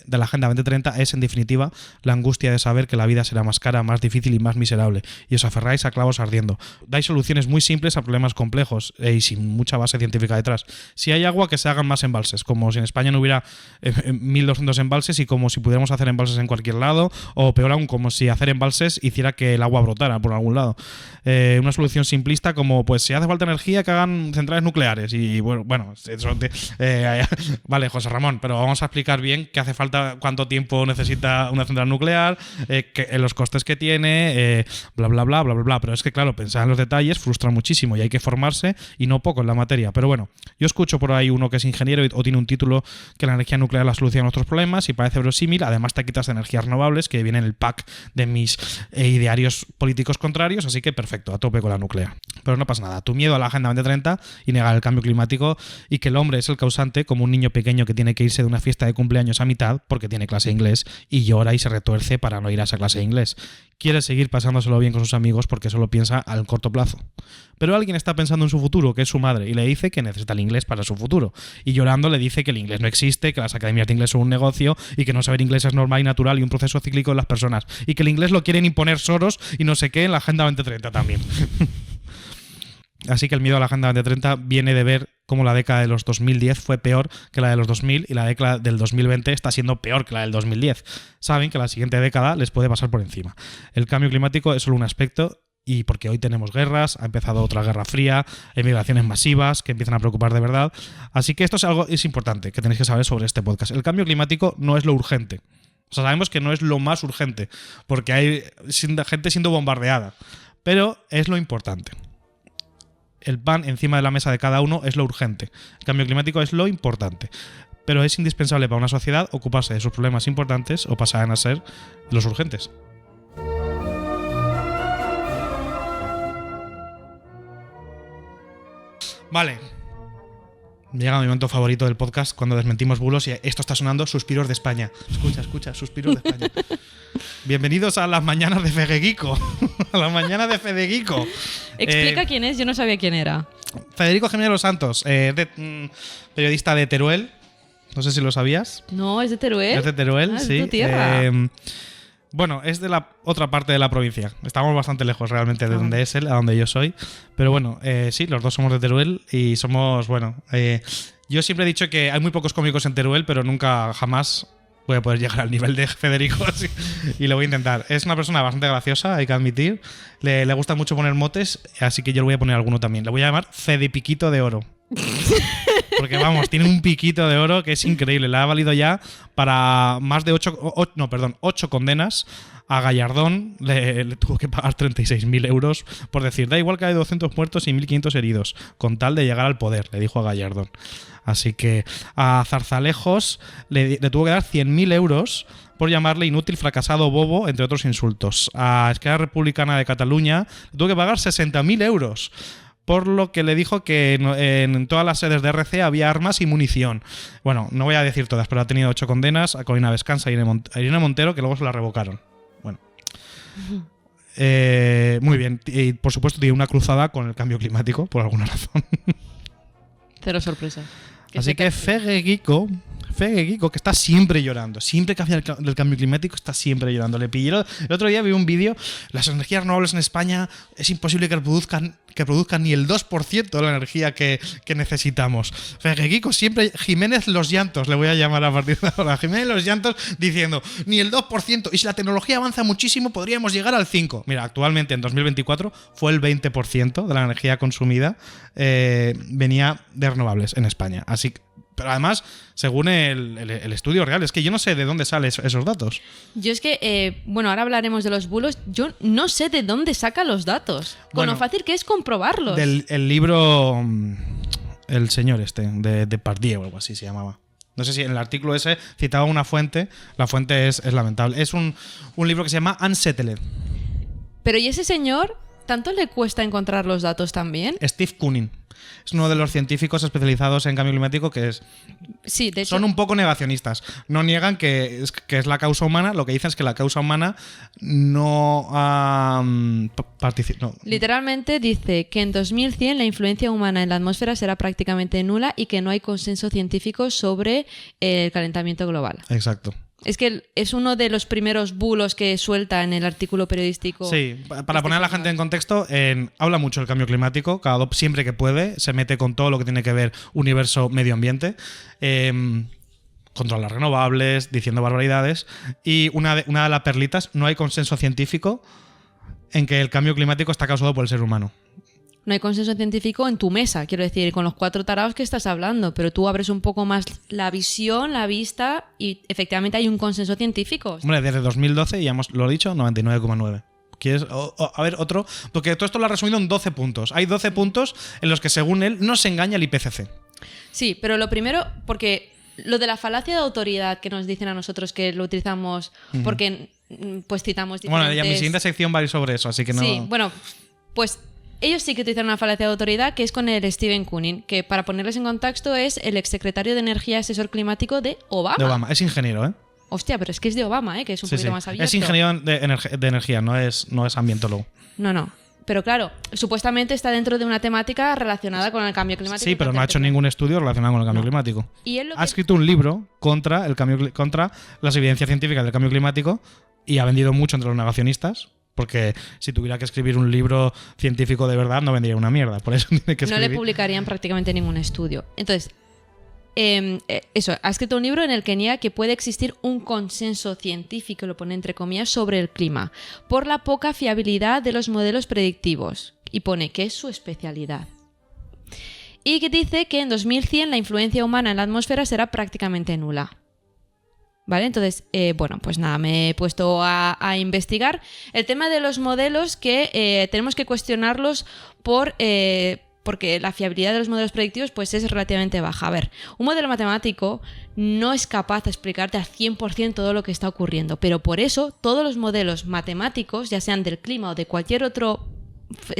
2030 es, en definitiva, la angustia de saber que la vida será más cara, más difícil y más miserable. Y os aferráis a clavos ardiendo. Dais soluciones muy simples a problemas complejos y sin mucha base científica detrás. Si hay agua, que se hagan más embalses, como si en España no hubiera 1.200 embalses y como si pudiéramos hacer embalses en cualquier lado, o peor aún, como si hacer embalses hiciera que el agua brotara por algún lado. Una solución simplista como, pues si hace falta energía, que hagan centrales nucleares. Y bueno, eso vale, José Ramón, pero vamos a explicar bien qué hace falta, cuánto tiempo necesita una central nuclear, los costes que tiene, bla, bla, bla, bla, bla, bla. Pero es que, claro, pensar en los detalles frustra muchísimo y hay que formarse y no poco en la materia. Pero bueno, yo escucho por ahí uno que es ingeniero o tiene un título que la energía nuclear es la solución a nuestros problemas y parece verosímil. Además te quitas de energías renovables, que viene en el pack de mis idearios políticos contrarios, así que perfecto, a tope con la nuclear. Pero no pasa nada. Tu miedo a la Agenda 2030 y negar el cambio climático y que el hombre es el causante, como un niño pequeño que tiene que irse de una fiesta de cumpleaños a mitad porque tiene clase de inglés y llora y se retuerce para no ir a esa clase de inglés. Quiere seguir pasándoselo bien con sus amigos porque solo piensa al corto plazo. Pero alguien está pensando en su futuro, que es su madre, y le dice que necesita el inglés para su futuro. Y llorando le dice que el inglés no existe, que las academias de inglés son un negocio y que no saber inglés es normal y natural y un proceso cíclico de las personas. Y que el inglés lo quieren imponer Soros y no sé qué en la Agenda 2030 también. Así que el miedo a la Agenda 2030 viene de ver cómo la década de los 2010 fue peor que la de los 2000 y la década del 2020 está siendo peor que la del 2010. Saben que la siguiente década les puede pasar por encima. El cambio climático es solo un aspecto y porque hoy tenemos guerras, ha empezado otra guerra fría, emigraciones masivas que empiezan a preocupar de verdad. Así que esto es importante que tenéis que saber sobre este podcast. El cambio climático no es lo urgente. O sea, sabemos que no es lo más urgente, porque hay gente siendo bombardeada. Pero es lo importante. El pan encima de la mesa de cada uno es lo urgente. El cambio climático es lo importante. Pero es indispensable para una sociedad ocuparse de sus problemas importantes o pasarán a ser los urgentes. Vale. Llega mi momento favorito del podcast cuando desmentimos bulos y esto está sonando Suspiros de España. Escucha, Suspiros de España. Bienvenidos a las mañanas de Fedeguico. A las mañanas de Fedeguico. Explica quién es, yo no sabía quién era. Federico Jiménez Los Santos, periodista de Teruel. No sé si lo sabías. No, es de Teruel. Es de Teruel, Ah, es sí. de tu tierra. Bueno, es de la otra parte de la provincia. Estamos bastante lejos realmente de donde es él, a donde yo soy. Pero bueno, sí, los dos somos de Teruel y somos, bueno... yo siempre he dicho que hay muy pocos cómicos en Teruel, pero nunca, jamás voy a poder llegar al nivel de Federico así, y lo voy a intentar. Es una persona bastante graciosa, hay que admitir. Le gusta mucho poner motes, así que yo le voy a poner alguno también. Le voy a llamar Fede Piquito de Oro. Porque vamos, tiene un piquito de oro que es increíble. Le ha valido ya para más de 8 condenas. A Gallardón le tuvo que pagar 36.000 euros por decir, da igual que hay 200 muertos y 1.500 heridos, con tal de llegar al poder, le dijo a Gallardón. Así que a Zarzalejos le tuvo que dar 100.000 euros por llamarle inútil, fracasado, bobo, entre otros insultos. A Esquerra Republicana de Cataluña le tuvo que pagar 60.000 euros. Por lo que le dijo que en todas las sedes de RC había armas y munición. Bueno, no voy a decir todas, pero ha tenido 8 condenas. A Corina Vescanza y a Irene Montero, que luego se la revocaron. Bueno. Muy bien. Y por supuesto tiene una cruzada con el cambio climático, por alguna razón. Cero sorpresa. Así que Fedeguico, que está siempre llorando. Siempre que habla del cambio climático está siempre llorando. Le pillé el otro día vi un vídeo. Las energías renovables en España es imposible que produzcan ni el 2% de la energía que necesitamos. Fedeguico siempre... Jiménez Los Llantos le voy a llamar a partir de ahora. Jiménez Los Llantos diciendo ni el 2%. Y si la tecnología avanza muchísimo podríamos llegar al 5%. Mira, actualmente en 2024 fue el 20% de la energía consumida venía de renovables en España. Así que... Pero además, según el estudio real, es que yo no sé de dónde salen esos datos. Yo es que, bueno, ahora hablaremos de los bulos. Yo no sé de dónde saca los datos. Con Bueno, lo fácil que es comprobarlos. El libro El señor de Depardieu o algo así se llamaba. No sé si en el artículo ese citaba una fuente. La fuente es lamentable. Es un libro que se llama Unsettled. Pero ¿y ese señor, tanto le cuesta encontrar los datos también? Steve Koonin. Es uno de los científicos especializados en cambio climático que es... Sí, de hecho... Son un poco negacionistas. No niegan que es la causa humana. Lo que dicen es que la causa humana no participa. No. Literalmente dice que en 2100 la influencia humana en la atmósfera será prácticamente nula y que no hay consenso científico sobre el calentamiento global. Exacto. Es que es uno de los primeros bulos que suelta en el artículo periodístico. Sí, para poner a la gente en contexto, habla mucho del cambio climático, siempre que puede, se mete con todo lo que tiene que ver universo, medio ambiente, contra las renovables, diciendo barbaridades, y una de las perlitas, no hay consenso científico en que el cambio climático está causado por el ser humano. No hay consenso científico en tu mesa, quiero decir, con los 4 tarados que estás hablando, pero tú abres un poco más la visión, la vista y efectivamente hay un consenso científico. Hombre, desde 2012, ya lo he dicho, 99,9. ¿Quieres a ver otro? Porque todo esto lo ha resumido en 12 puntos. Hay 12 puntos en los que, según él, no se engaña el IPCC. Sí, pero lo primero, porque lo de la falacia de autoridad que nos dicen a nosotros que lo utilizamos porque pues citamos diferentes... Bueno, ya mi siguiente sección va a ir sobre eso, así que no... Sí, bueno, pues... Ellos sí que utilizan una falacia de autoridad que es con el Stephen Koonin, que para ponerles en contexto es el exsecretario de Energía y asesor climático de Obama. De Obama, es ingeniero, ¿eh? Hostia, pero es que es de Obama, que es un poquito más abierto. Es ingeniero de energía, no es ambientólogo. No. Pero claro, supuestamente está dentro de una temática relacionada con el cambio climático. Sí, pero no ha hecho ningún estudio relacionado con el cambio climático. Y él Ha escrito un libro contra las evidencias científicas del cambio climático y ha vendido mucho entre los negacionistas. Porque si tuviera que escribir un libro científico de verdad, no vendría una mierda. Por eso tiene que escribir. No le publicarían prácticamente ningún estudio. Entonces, ha escrito un libro en el que niega que puede existir un consenso científico, lo pone entre comillas, sobre el clima, por la poca fiabilidad de los modelos predictivos. Y pone que es su especialidad. Y que dice que en 2100 la influencia humana en la atmósfera será prácticamente nula. ¿Vale? Entonces, bueno, pues nada, me he puesto a investigar el tema de los modelos que tenemos que cuestionarlos porque la fiabilidad de los modelos predictivos pues es relativamente baja. A ver, un modelo matemático no es capaz de explicarte al 100% todo lo que está ocurriendo, pero por eso todos los modelos matemáticos, ya sean del clima o de cualquier otro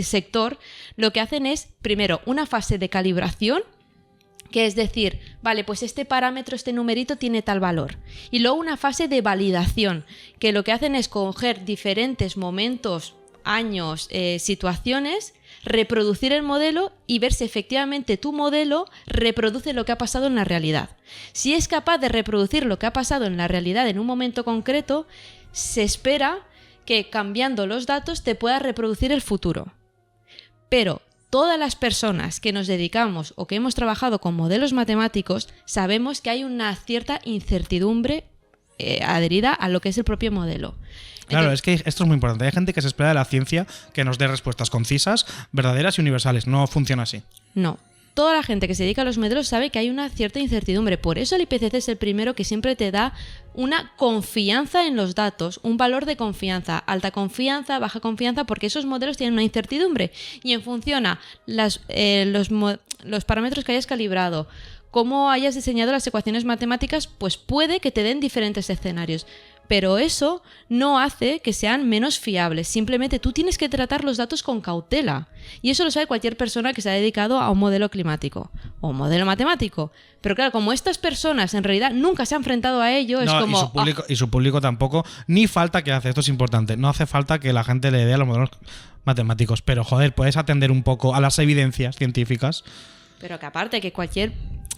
sector, lo que hacen es, primero, una fase de calibración, que es decir, vale, pues este parámetro, este numerito tiene tal valor. Y luego una fase de validación, que lo que hacen es coger diferentes momentos, años, situaciones, reproducir el modelo y ver si efectivamente tu modelo reproduce lo que ha pasado en la realidad. Si es capaz de reproducir lo que ha pasado en la realidad en un momento concreto, se espera que cambiando los datos te pueda reproducir el futuro. Pero todas las personas que nos dedicamos o que hemos trabajado con modelos matemáticos sabemos que hay una cierta incertidumbre adherida a lo que es el propio modelo. Claro, Entonces, es que esto es muy importante. Hay gente que se espera de la ciencia que nos dé respuestas concisas, verdaderas y universales. No funciona así. no. Toda la gente que se dedica a los modelos sabe que hay una cierta incertidumbre. Por eso el IPCC es el primero que siempre te da una confianza en los datos, un valor de confianza, alta confianza, baja confianza, porque esos modelos tienen una incertidumbre. Y en función a los parámetros que hayas calibrado, cómo hayas diseñado las ecuaciones matemáticas, pues puede que te den diferentes escenarios. Pero eso no hace que sean menos fiables. Simplemente tú tienes que tratar los datos con cautela. Y eso lo sabe cualquier persona que se ha dedicado a un modelo climático o un modelo matemático. Pero claro, como estas personas en realidad nunca se han enfrentado a ello, es como... Y su público tampoco. Ni falta que hace. Esto es importante. No hace falta que la gente le dé a los modelos matemáticos. Pero, joder, puedes atender un poco a las evidencias científicas. Pero que aparte que cualquier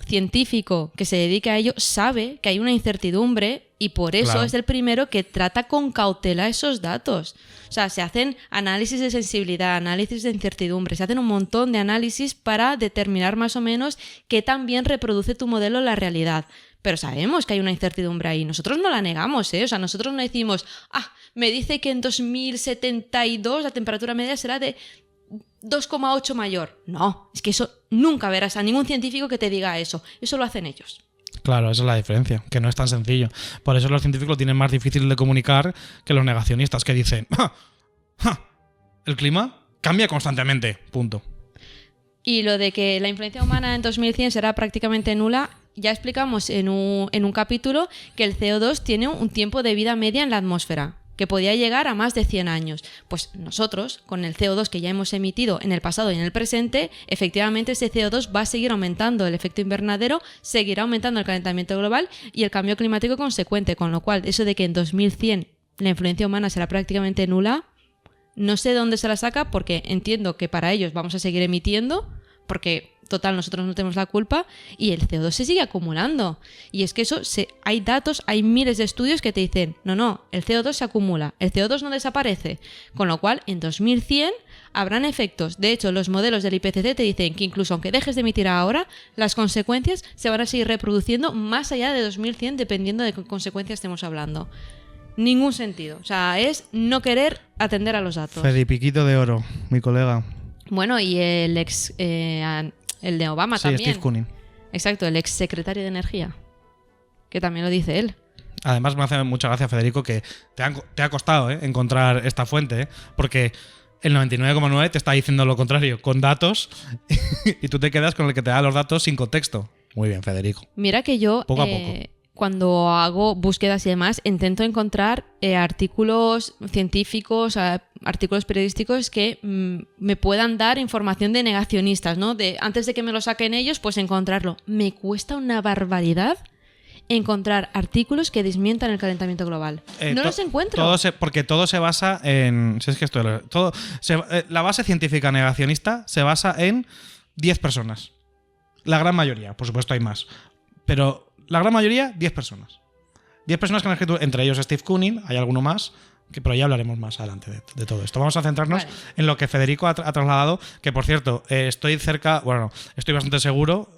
científico que se dedique a ello sabe que hay una incertidumbre y por eso Claro. es el primero que trata con cautela esos datos. O sea, se hacen análisis de sensibilidad, análisis de incertidumbre, se hacen un montón de análisis para determinar más o menos qué tan bien reproduce tu modelo la realidad. Pero sabemos que hay una incertidumbre ahí. Nosotros no la negamos, ¿eh? O sea, nosotros no decimos, me dice que en 2072 la temperatura media será de 2,8 mayor. No, es que eso nunca verás a ningún científico que te diga eso. Eso lo hacen ellos. Claro, esa es la diferencia, que no es tan sencillo. Por eso los científicos lo tienen más difícil de comunicar que los negacionistas, que dicen, el clima cambia constantemente, punto. Y lo de que la influencia humana en 2100 será prácticamente nula, ya explicamos en un capítulo que el CO2 tiene un tiempo de vida media en la atmósfera, que podía llegar a más de 100 años. Pues nosotros, con el CO2 que ya hemos emitido en el pasado y en el presente, efectivamente ese CO2 va a seguir aumentando el efecto invernadero, seguirá aumentando el calentamiento global y el cambio climático consecuente, con lo cual eso de que en 2100 la influencia humana será prácticamente nula, no sé de dónde se la saca, porque entiendo que para ellos vamos a seguir emitiendo, porque total nosotros no tenemos la culpa, y el CO2 se sigue acumulando. Y es que eso, hay datos, hay miles de estudios que te dicen, no, el CO2 se acumula, el CO2 no desaparece. Con lo cual, en 2100 habrán efectos. De hecho, los modelos del IPCC te dicen que incluso aunque dejes de emitir ahora, las consecuencias se van a seguir reproduciendo más allá de 2100, dependiendo de qué consecuencias estemos hablando. Ningún sentido. O sea, es no querer atender a los datos. Fedipiquito de oro, mi colega. Bueno, y el de Obama Sí, también. Steve Koonin. Exacto, el ex secretario de Energía. Que también lo dice él. Además, me hace mucha gracia, Federico, que te ha costado encontrar esta fuente, porque el 99,9 te está diciendo lo contrario, con datos, y tú te quedas con el que te da los datos sin contexto. Muy bien, Federico. Mira que yo, Poco a poco. cuando hago búsquedas y demás, intento encontrar artículos científicos, artículos periodísticos que me puedan dar información de negacionistas, ¿no? Antes de que me lo saquen ellos, pues encontrarlo. Me cuesta una barbaridad encontrar artículos que desmientan el calentamiento global. No los encuentro. Porque todo se basa en... Si es que la base científica negacionista se basa en 10 personas. La gran mayoría, por supuesto hay más. Pero la gran mayoría, 10 personas. 10 personas que han escrito, entre ellos Steve Koonin, hay alguno más, pero ya hablaremos más adelante de todo esto. Vamos a centrarnos en lo que Federico ha trasladado, que por cierto, estoy bastante seguro,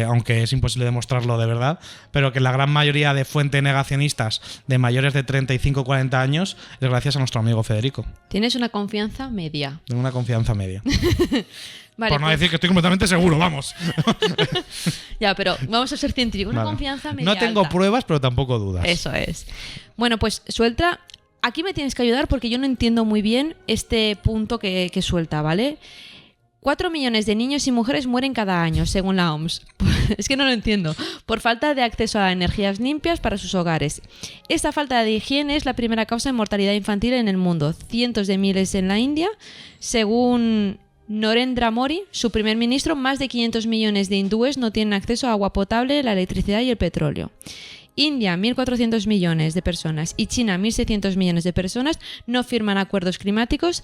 aunque es imposible demostrarlo de verdad, pero que la gran mayoría de fuentes negacionistas de mayores de 35 o 40 años es gracias a nuestro amigo Federico. Tienes una confianza media. Tengo una confianza media. Vale, Por no pues- decir que estoy completamente seguro, vamos. Ya, pero vamos a ser científicos. Una Vale. confianza media No tengo alta. pruebas, pero tampoco dudas. Eso es. Bueno, pues suelta. Aquí me tienes que ayudar porque yo no entiendo muy bien este punto que suelta, ¿vale? 4 millones de niños y mujeres mueren cada año, según la OMS. Es que no lo entiendo. Por falta de acceso a energías limpias para sus hogares. Esta falta de higiene es la primera causa de mortalidad infantil en el mundo. Cientos de miles en la India. Según Narendra Modi, su primer ministro, más de 500 millones de hindúes no tienen acceso a agua potable, la electricidad y el petróleo. India, 1.400 millones de personas, y China, 1.600 millones de personas, no firman acuerdos climáticos,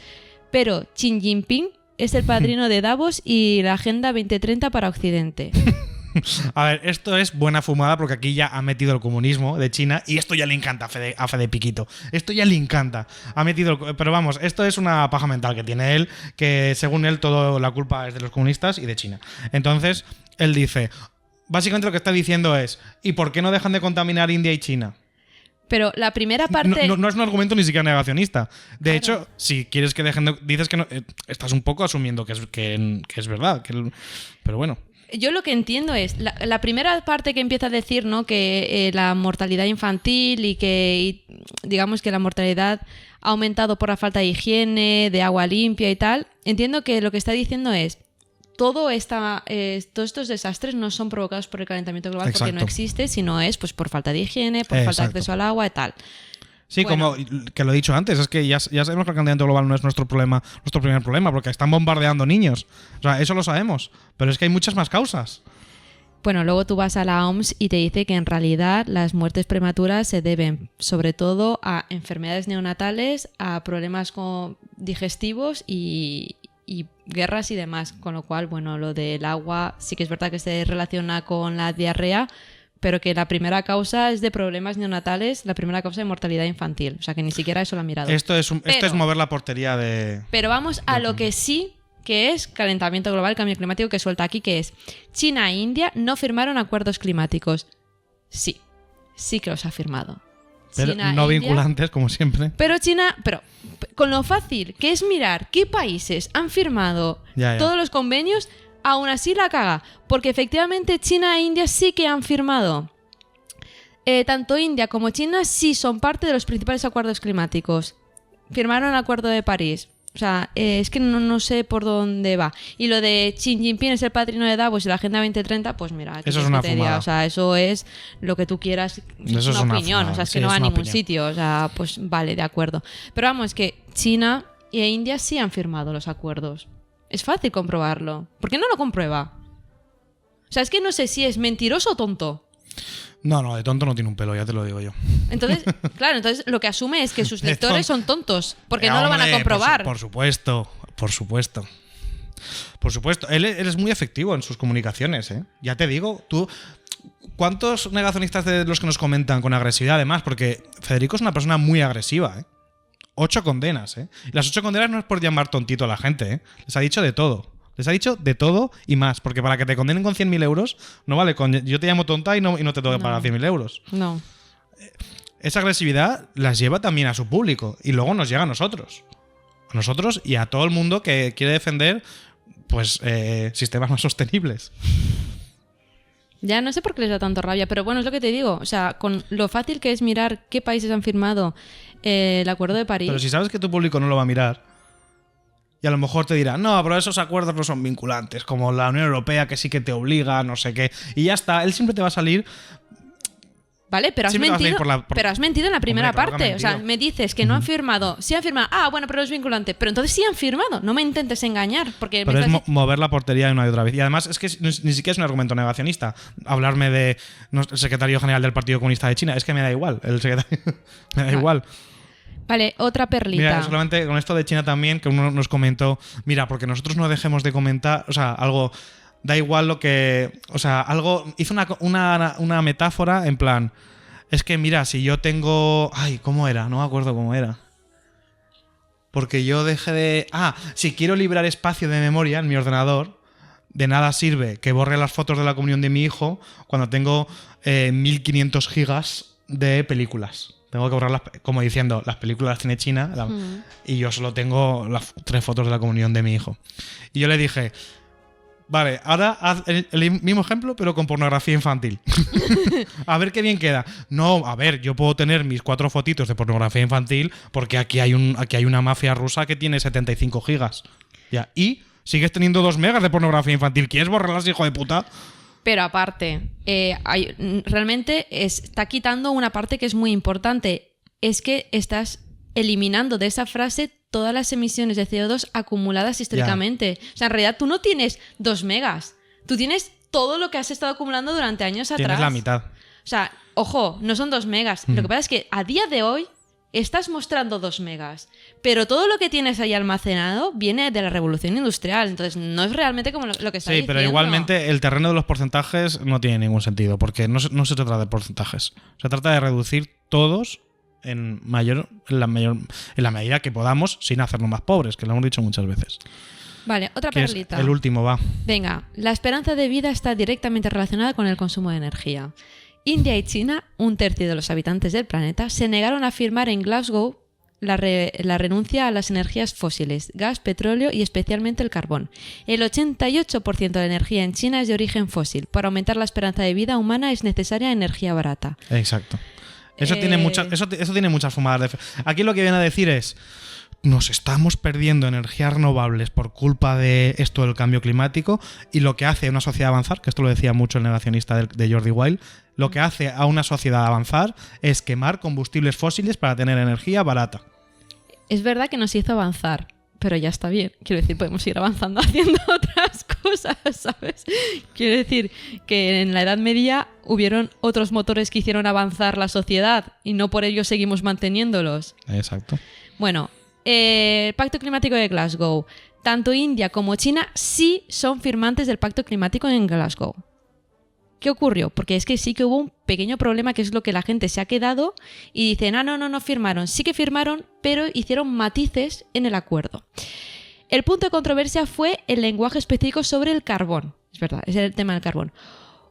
pero Xi Jinping es el padrino de Davos y la Agenda 2030 para Occidente. A ver, esto es buena fumada porque aquí ya ha metido el comunismo de China y esto ya le encanta a Fede Piquito. Esto ya le encanta. Ha metido pero vamos, esto es una paja mental que tiene él, que según él toda la culpa es de los comunistas y de China. Entonces, él dice, básicamente lo que está diciendo es, ¿y por qué no dejan de contaminar India y China? Pero la primera parte... No es un argumento ni siquiera negacionista. De hecho, si quieres que dejen de... Dices que no... estás un poco asumiendo que es verdad. Pero bueno. Yo lo que entiendo es, la primera parte que empieza a decir, ¿no? Que la mortalidad infantil y digamos que la mortalidad ha aumentado por la falta de higiene, de agua limpia y tal, entiendo que lo que está diciendo es todos estos desastres no son provocados por el calentamiento global porque no Exacto. existe, sino es pues por falta de higiene, por falta de Exacto. acceso al agua y tal. Sí, Bueno. como que lo he dicho antes, es que ya sabemos que el calentamiento global no es nuestro primer problema, porque están bombardeando niños. O sea, eso lo sabemos. Pero es que hay muchas más causas. Bueno, luego tú vas a la OMS y te dice que en realidad las muertes prematuras se deben sobre todo a enfermedades neonatales, a problemas digestivos y guerras y demás. Con lo cual, bueno, lo del agua sí que es verdad que se relaciona con la diarrea, pero que la primera causa es de problemas neonatales, la primera causa de mortalidad infantil. O sea, que ni siquiera eso lo ha mirado. Esto es Pero- mover la portería de... Pero vamos a lo que sí que es calentamiento global, cambio climático, que suelta aquí, que es China e India no firmaron acuerdos climáticos. Sí que los ha firmado. Pero China no e India- vinculantes, como siempre. Pero con lo fácil que es mirar qué países han firmado Ya. todos los convenios, aún así la caga. Porque efectivamente China e India sí que han firmado. Tanto India como China sí son parte de los principales acuerdos climáticos. Firmaron el Acuerdo de París. O sea, es que no sé por dónde va. Y lo de Xi Jinping es el padrino de Davos y la Agenda 2030, pues mira, ¿qué Eso es quieres una que te diga? fumada. O sea, eso es lo que tú quieras. Eso es una opinión, fumada. o sea, es Sí, que no es va a una ningún opinión. sitio. O sea, pues vale, de acuerdo. Pero vamos, que China e India sí han firmado los acuerdos. Es fácil comprobarlo. ¿Por qué no lo comprueba? O sea, es que no sé si es mentiroso o tonto. No, de tonto no tiene un pelo, ya te lo digo yo. Entonces, claro, entonces lo que asume es que sus De lectores tonto. son tontos, porque no lo van a Hombre, comprobar. Por supuesto. Por supuesto. Él es muy efectivo en sus comunicaciones, ¿eh? Ya te digo, tú... ¿Cuántos negacionistas de los que nos comentan con agresividad, además? Porque Federico es una persona muy agresiva, ¿eh? 8 condenas, ¿eh? Y las 8 condenas no es por llamar tontito a la gente, ¿eh? Les ha dicho de todo. Les ha dicho de todo y más. Porque para que te condenen con 100.000 euros, no vale con... Yo te llamo tonta y no te tengo que pagar 100.000 euros. No. Esa agresividad las lleva también a su público. Y luego nos llega a nosotros. A nosotros y a todo el mundo que quiere defender, pues, sistemas más sostenibles. Ya no sé por qué les da tanto rabia, pero bueno, es lo que te digo. O sea, con lo fácil que es mirar qué países han firmado el Acuerdo de París. Pero si sabes que tu público no lo va a mirar, y a lo mejor te dirá, no, pero esos acuerdos no son vinculantes, como la Unión Europea que sí que te obliga, no sé qué, y ya está, él siempre te va a salir. Vale, pero has Siempre vas a ir mentido. Pero has mentido en la primera Hombre, claro que parte. ha O sea, mentido. me dices que no han firmado. Sí han firmado. Ah, bueno, pero es vinculante. Pero entonces sí han firmado. No me intentes engañar. Porque Pero me es estás- mover la portería una y otra vez. Y además es que ni siquiera es un argumento negacionista. Hablarme de el secretario general del Partido Comunista de China, es que me da igual. El secretario me da igual. Vale, otra perlita. Mira, solamente con esto de China también, que uno nos comentó, mira, porque nosotros no dejemos de comentar, o sea, algo, da igual lo que, o sea, algo, hizo una metáfora en plan, es que mira, si yo tengo, ay, ¿cómo era? No me acuerdo cómo era. Porque yo dejé de, si quiero liberar espacio de memoria en mi ordenador, de nada sirve que borre las fotos de la comunión de mi hijo cuando tengo 1500 gigas de películas. Tengo que borrarlas, como diciendo, las películas las tiene China y yo solo tengo las 3 fotos de la comunión de mi hijo. Y yo le dije, vale, ahora haz el mismo ejemplo, pero con pornografía infantil. A ver qué bien queda. No, a ver, yo puedo tener mis 4 fotitos de pornografía infantil porque aquí hay una mafia rusa que tiene 75 gigas. Ya. Y sigues teniendo 2 megas de pornografía infantil. ¿Quieres borrarlas, hijo de puta? Pero aparte, realmente está quitando una parte que es muy importante. Es que estás eliminando de esa frase todas las emisiones de CO2 acumuladas históricamente. O sea, en realidad tú no tienes 2 megas. Tú tienes todo lo que has estado acumulando durante años atrás. Tienes la mitad. O sea, ojo, no son 2 megas. Lo que pasa es que a día de hoy estás mostrando 2 megas, pero todo lo que tienes ahí almacenado viene de la revolución industrial, entonces no es realmente como lo que está diciendo. Sí, pero igualmente el terreno de los porcentajes no tiene ningún sentido, porque no se trata de porcentajes, se trata de reducir todos en la medida que podamos sin hacernos más pobres, que lo hemos dicho muchas veces. Vale, otra perlita. El último va. Venga, la esperanza de vida está directamente relacionada con el consumo de energía. India y China, 1/3 de los habitantes del planeta, se negaron a firmar en Glasgow la renuncia a las energías fósiles, gas, petróleo y especialmente el carbón. El 88% de la energía en China es de origen fósil. Para aumentar la esperanza de vida humana es necesaria energía barata. Exacto. Eso tiene muchas fumadas. Aquí lo que viene a decir es: nos estamos perdiendo energías renovables por culpa de esto del cambio climático, y lo que hace a una sociedad avanzar, que esto lo decía mucho el negacionista de Jordi Wild, lo que hace a una sociedad avanzar es quemar combustibles fósiles para tener energía barata. Es verdad que nos hizo avanzar, pero ya está bien. Quiero decir, podemos ir avanzando haciendo otras cosas, ¿sabes? Quiero decir que en la Edad Media hubieron otros motores que hicieron avanzar la sociedad y no por ello seguimos manteniéndolos. Exacto. Bueno, el Pacto Climático de Glasgow. Tanto India como China sí son firmantes del Pacto Climático en Glasgow. ¿Qué ocurrió? Porque es que sí que hubo un pequeño problema, que es lo que la gente se ha quedado y dicen, no firmaron. Sí que firmaron, pero hicieron matices en el acuerdo. El punto de controversia fue el lenguaje específico sobre el carbón. Es verdad, es el tema del carbón.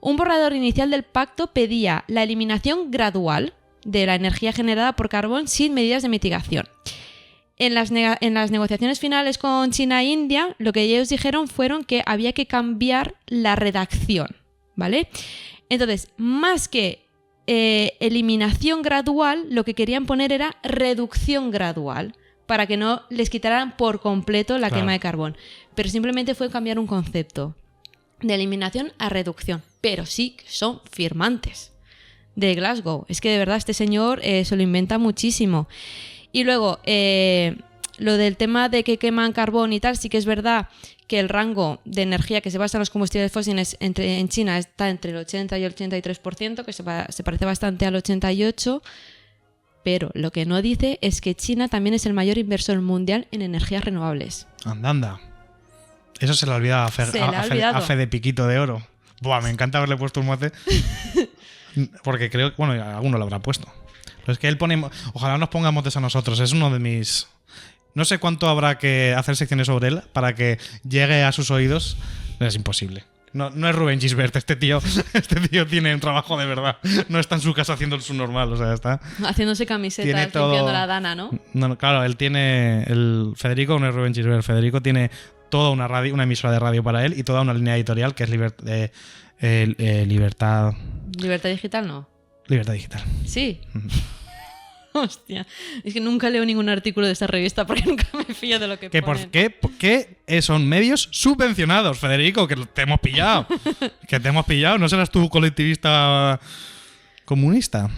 Un borrador inicial del pacto pedía la eliminación gradual de la energía generada por carbón sin medidas de mitigación. En las negociaciones finales con China e India, lo que ellos dijeron fueron que había que cambiar la redacción, ¿vale? Entonces, más que eliminación gradual, lo que querían poner era reducción gradual, para que no les quitaran por completo la quema de carbón. Pero simplemente fue cambiar un concepto de eliminación a reducción. Pero sí son firmantes de Glasgow. Es que de verdad este señor se lo inventa muchísimo. Y luego, lo del tema de que queman carbón y tal, sí que es verdad que el rango de energía que se basa en los combustibles fósiles en China está entre el 80 y el 83%, que se parece bastante al 88%, pero lo que no dice es que China también es el mayor inversor mundial en energías renovables. Anda. Eso se le olvida a Fede Piquito de Oro. Buah, me encanta haberle puesto un mote. Porque creo que, bueno, alguno lo habrá puesto. Pero es que él pone... Ojalá nos ponga motes a nosotros. Es uno de mis... No sé cuánto habrá que hacer secciones sobre él para que llegue a sus oídos. Es imposible. No es Rubén Gisbert, este tío tiene un trabajo de verdad. No está en su casa haciendo su normal, o sea, está... Haciéndose camisetas, limpiando la dana, ¿no? No, claro, él tiene... Federico no es Rubén Gisbert. Federico tiene toda una emisora de radio para él y toda una línea editorial que es Libertad... ¿Libertad Digital no? Libertad Digital. Sí. Hostia, es que nunca leo ningún artículo de esta revista porque nunca me fío de lo que ponen. ¿Qué son medios subvencionados, Federico? Que te hemos pillado. ¿No serás tú colectivista comunista?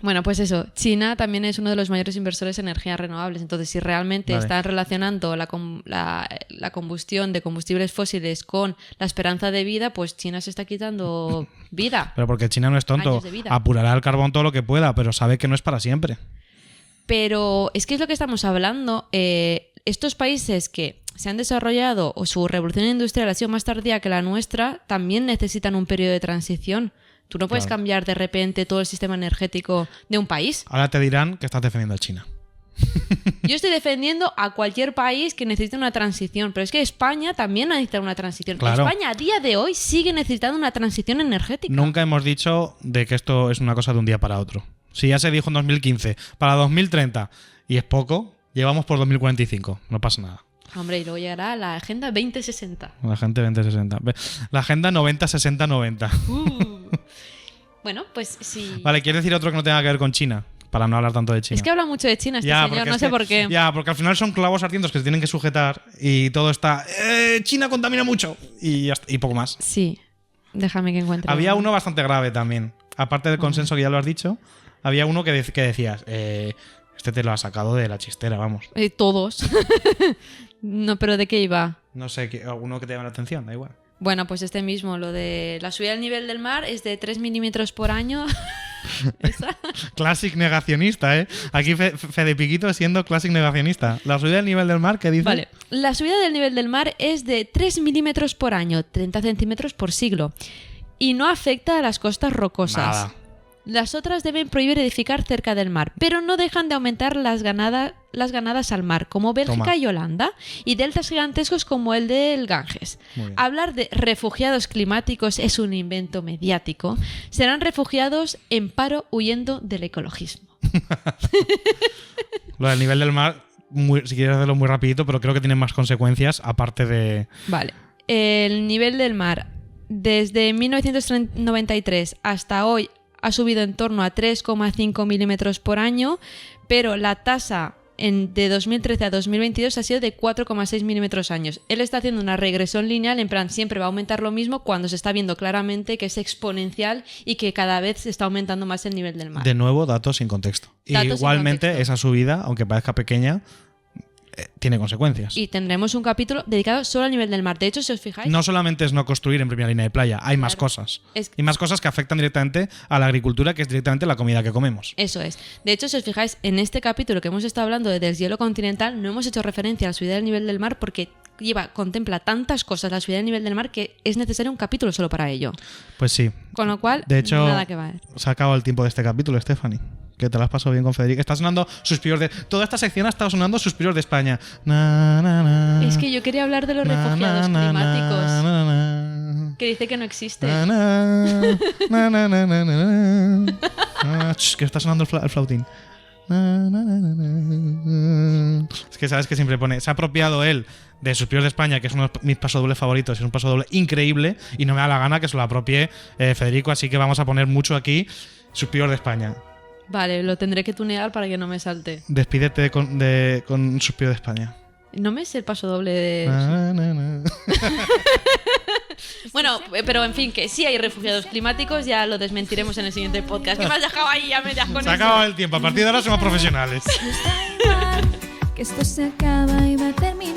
Bueno, pues eso, China también es uno de los mayores inversores en energías renovables. Entonces, si realmente están relacionando la combustión de combustibles fósiles con la esperanza de vida, pues China se está quitando vida. Pero porque China no es tonto, apurará el carbón todo lo que pueda, pero sabe que no es para siempre. Pero es que es lo que estamos hablando. Estos países que se han desarrollado o su revolución industrial ha sido más tardía que la nuestra, también necesitan un periodo de transición. Tú no puedes cambiar de repente todo el sistema energético de un país. Ahora te dirán que estás defendiendo a China. Yo estoy defendiendo a cualquier país que necesite una transición, pero es que España también necesita una transición. Claro. España a día de hoy sigue necesitando una transición energética. Nunca hemos dicho de que esto es una cosa de un día para otro. Si ya se dijo en 2015, para 2030, y es poco, llevamos por 2045, no pasa nada. Hombre, y luego llegará la Agenda 2060. La gente 2060. La agenda 90-60-90. Bueno, pues sí. Vale, ¿quieres decir otro que no tenga que ver con China? Para no hablar tanto de China. Es que habla mucho de China este Ya, señor, porque no es sé que- por qué. Ya, porque al final son clavos ardientes que se tienen que sujetar y todo está... China contamina mucho. Y, ya está, y poco más. Sí, déjame que encuentre. Había uno bastante grave también. Aparte del consenso que ya lo has dicho, había uno que decías... este te lo has sacado de la chistera, vamos. Todos. No, pero ¿de qué iba? No sé, alguno que te llame la atención, da igual. Bueno, pues este mismo, lo de la subida del nivel del mar es de 3 milímetros por año. Esa. Classic negacionista, ¿eh? Aquí Fede Piquito siendo classic negacionista. La subida del nivel del mar, ¿qué dice? Vale, la subida del nivel del mar es de 3 milímetros por año, 30 centímetros por siglo, y no afecta a las costas rocosas. Nada. Las otras deben prohibir edificar cerca del mar, pero no dejan de aumentar las ganadas al mar, como Bélgica Toma. y Holanda, y deltas gigantescos como el del Ganges. Muy bien. Hablar de refugiados climáticos es un invento mediático. Serán refugiados en paro huyendo del ecologismo. Lo del nivel del mar, si quieres hacerlo muy rapidito, pero creo que tiene más consecuencias aparte de... Vale. El nivel del mar desde 1993 hasta hoy ha subido en torno a 3,5 milímetros por año, pero la tasa de 2013 a 2022 ha sido de 4,6 milímetros años. Él está haciendo una regresión lineal, en plan siempre va a aumentar lo mismo cuando se está viendo claramente que es exponencial y que cada vez se está aumentando más el nivel del mar. De nuevo, datos sin contexto. Datos sin Igualmente, contexto. esa subida, aunque parezca pequeña, tiene consecuencias. Y tendremos un capítulo dedicado solo al nivel del mar. De hecho, si os fijáis... No solamente es no construir en primera línea de playa, hay más Claro. cosas. Es- Y más cosas que afectan directamente a la agricultura, que es directamente la comida que comemos. Eso es. De hecho, si os fijáis, en este capítulo que hemos estado hablando de deshielo continental, no hemos hecho referencia a la subida del nivel del mar porque contempla tantas cosas la subida del nivel del mar que es necesario un capítulo solo para ello. Pues sí. Con lo cual, De hecho, nada que ver. se ha acabado el tiempo de este capítulo, Stephanie. Que te lo has pasado bien con Federico. Está sonando Suspiros de... Toda esta sección ha estado sonando Suspiros de España. Na, na, na. Es que yo quería hablar de los Na, refugiados na, na, climáticos, na, na. que dice que no existe. Na, na, na, na, na, na, na. Ah, que está sonando el flautín. Na, na, na, na, na. Es que sabes que siempre pone... Se ha apropiado él de Suspiros de España, que es uno de mis pasodobles favoritos, es un pasodoble increíble, y no me da la gana que se lo apropie Federico, así que vamos a poner mucho aquí Suspiros de España. Vale, lo tendré que tunear para que no me salte. Despídete con Suspiro de España. No me sé el paso doble de... Na, na, na. Bueno, pero en fin, que sí hay refugiados climáticos, ya lo desmentiremos en el siguiente podcast. ¿Qué me has dejado ahí? Ya me dejas con Se ha eso. acabado el tiempo, a partir de ahora somos profesionales. Nos da igual que esto se acaba y va a terminar.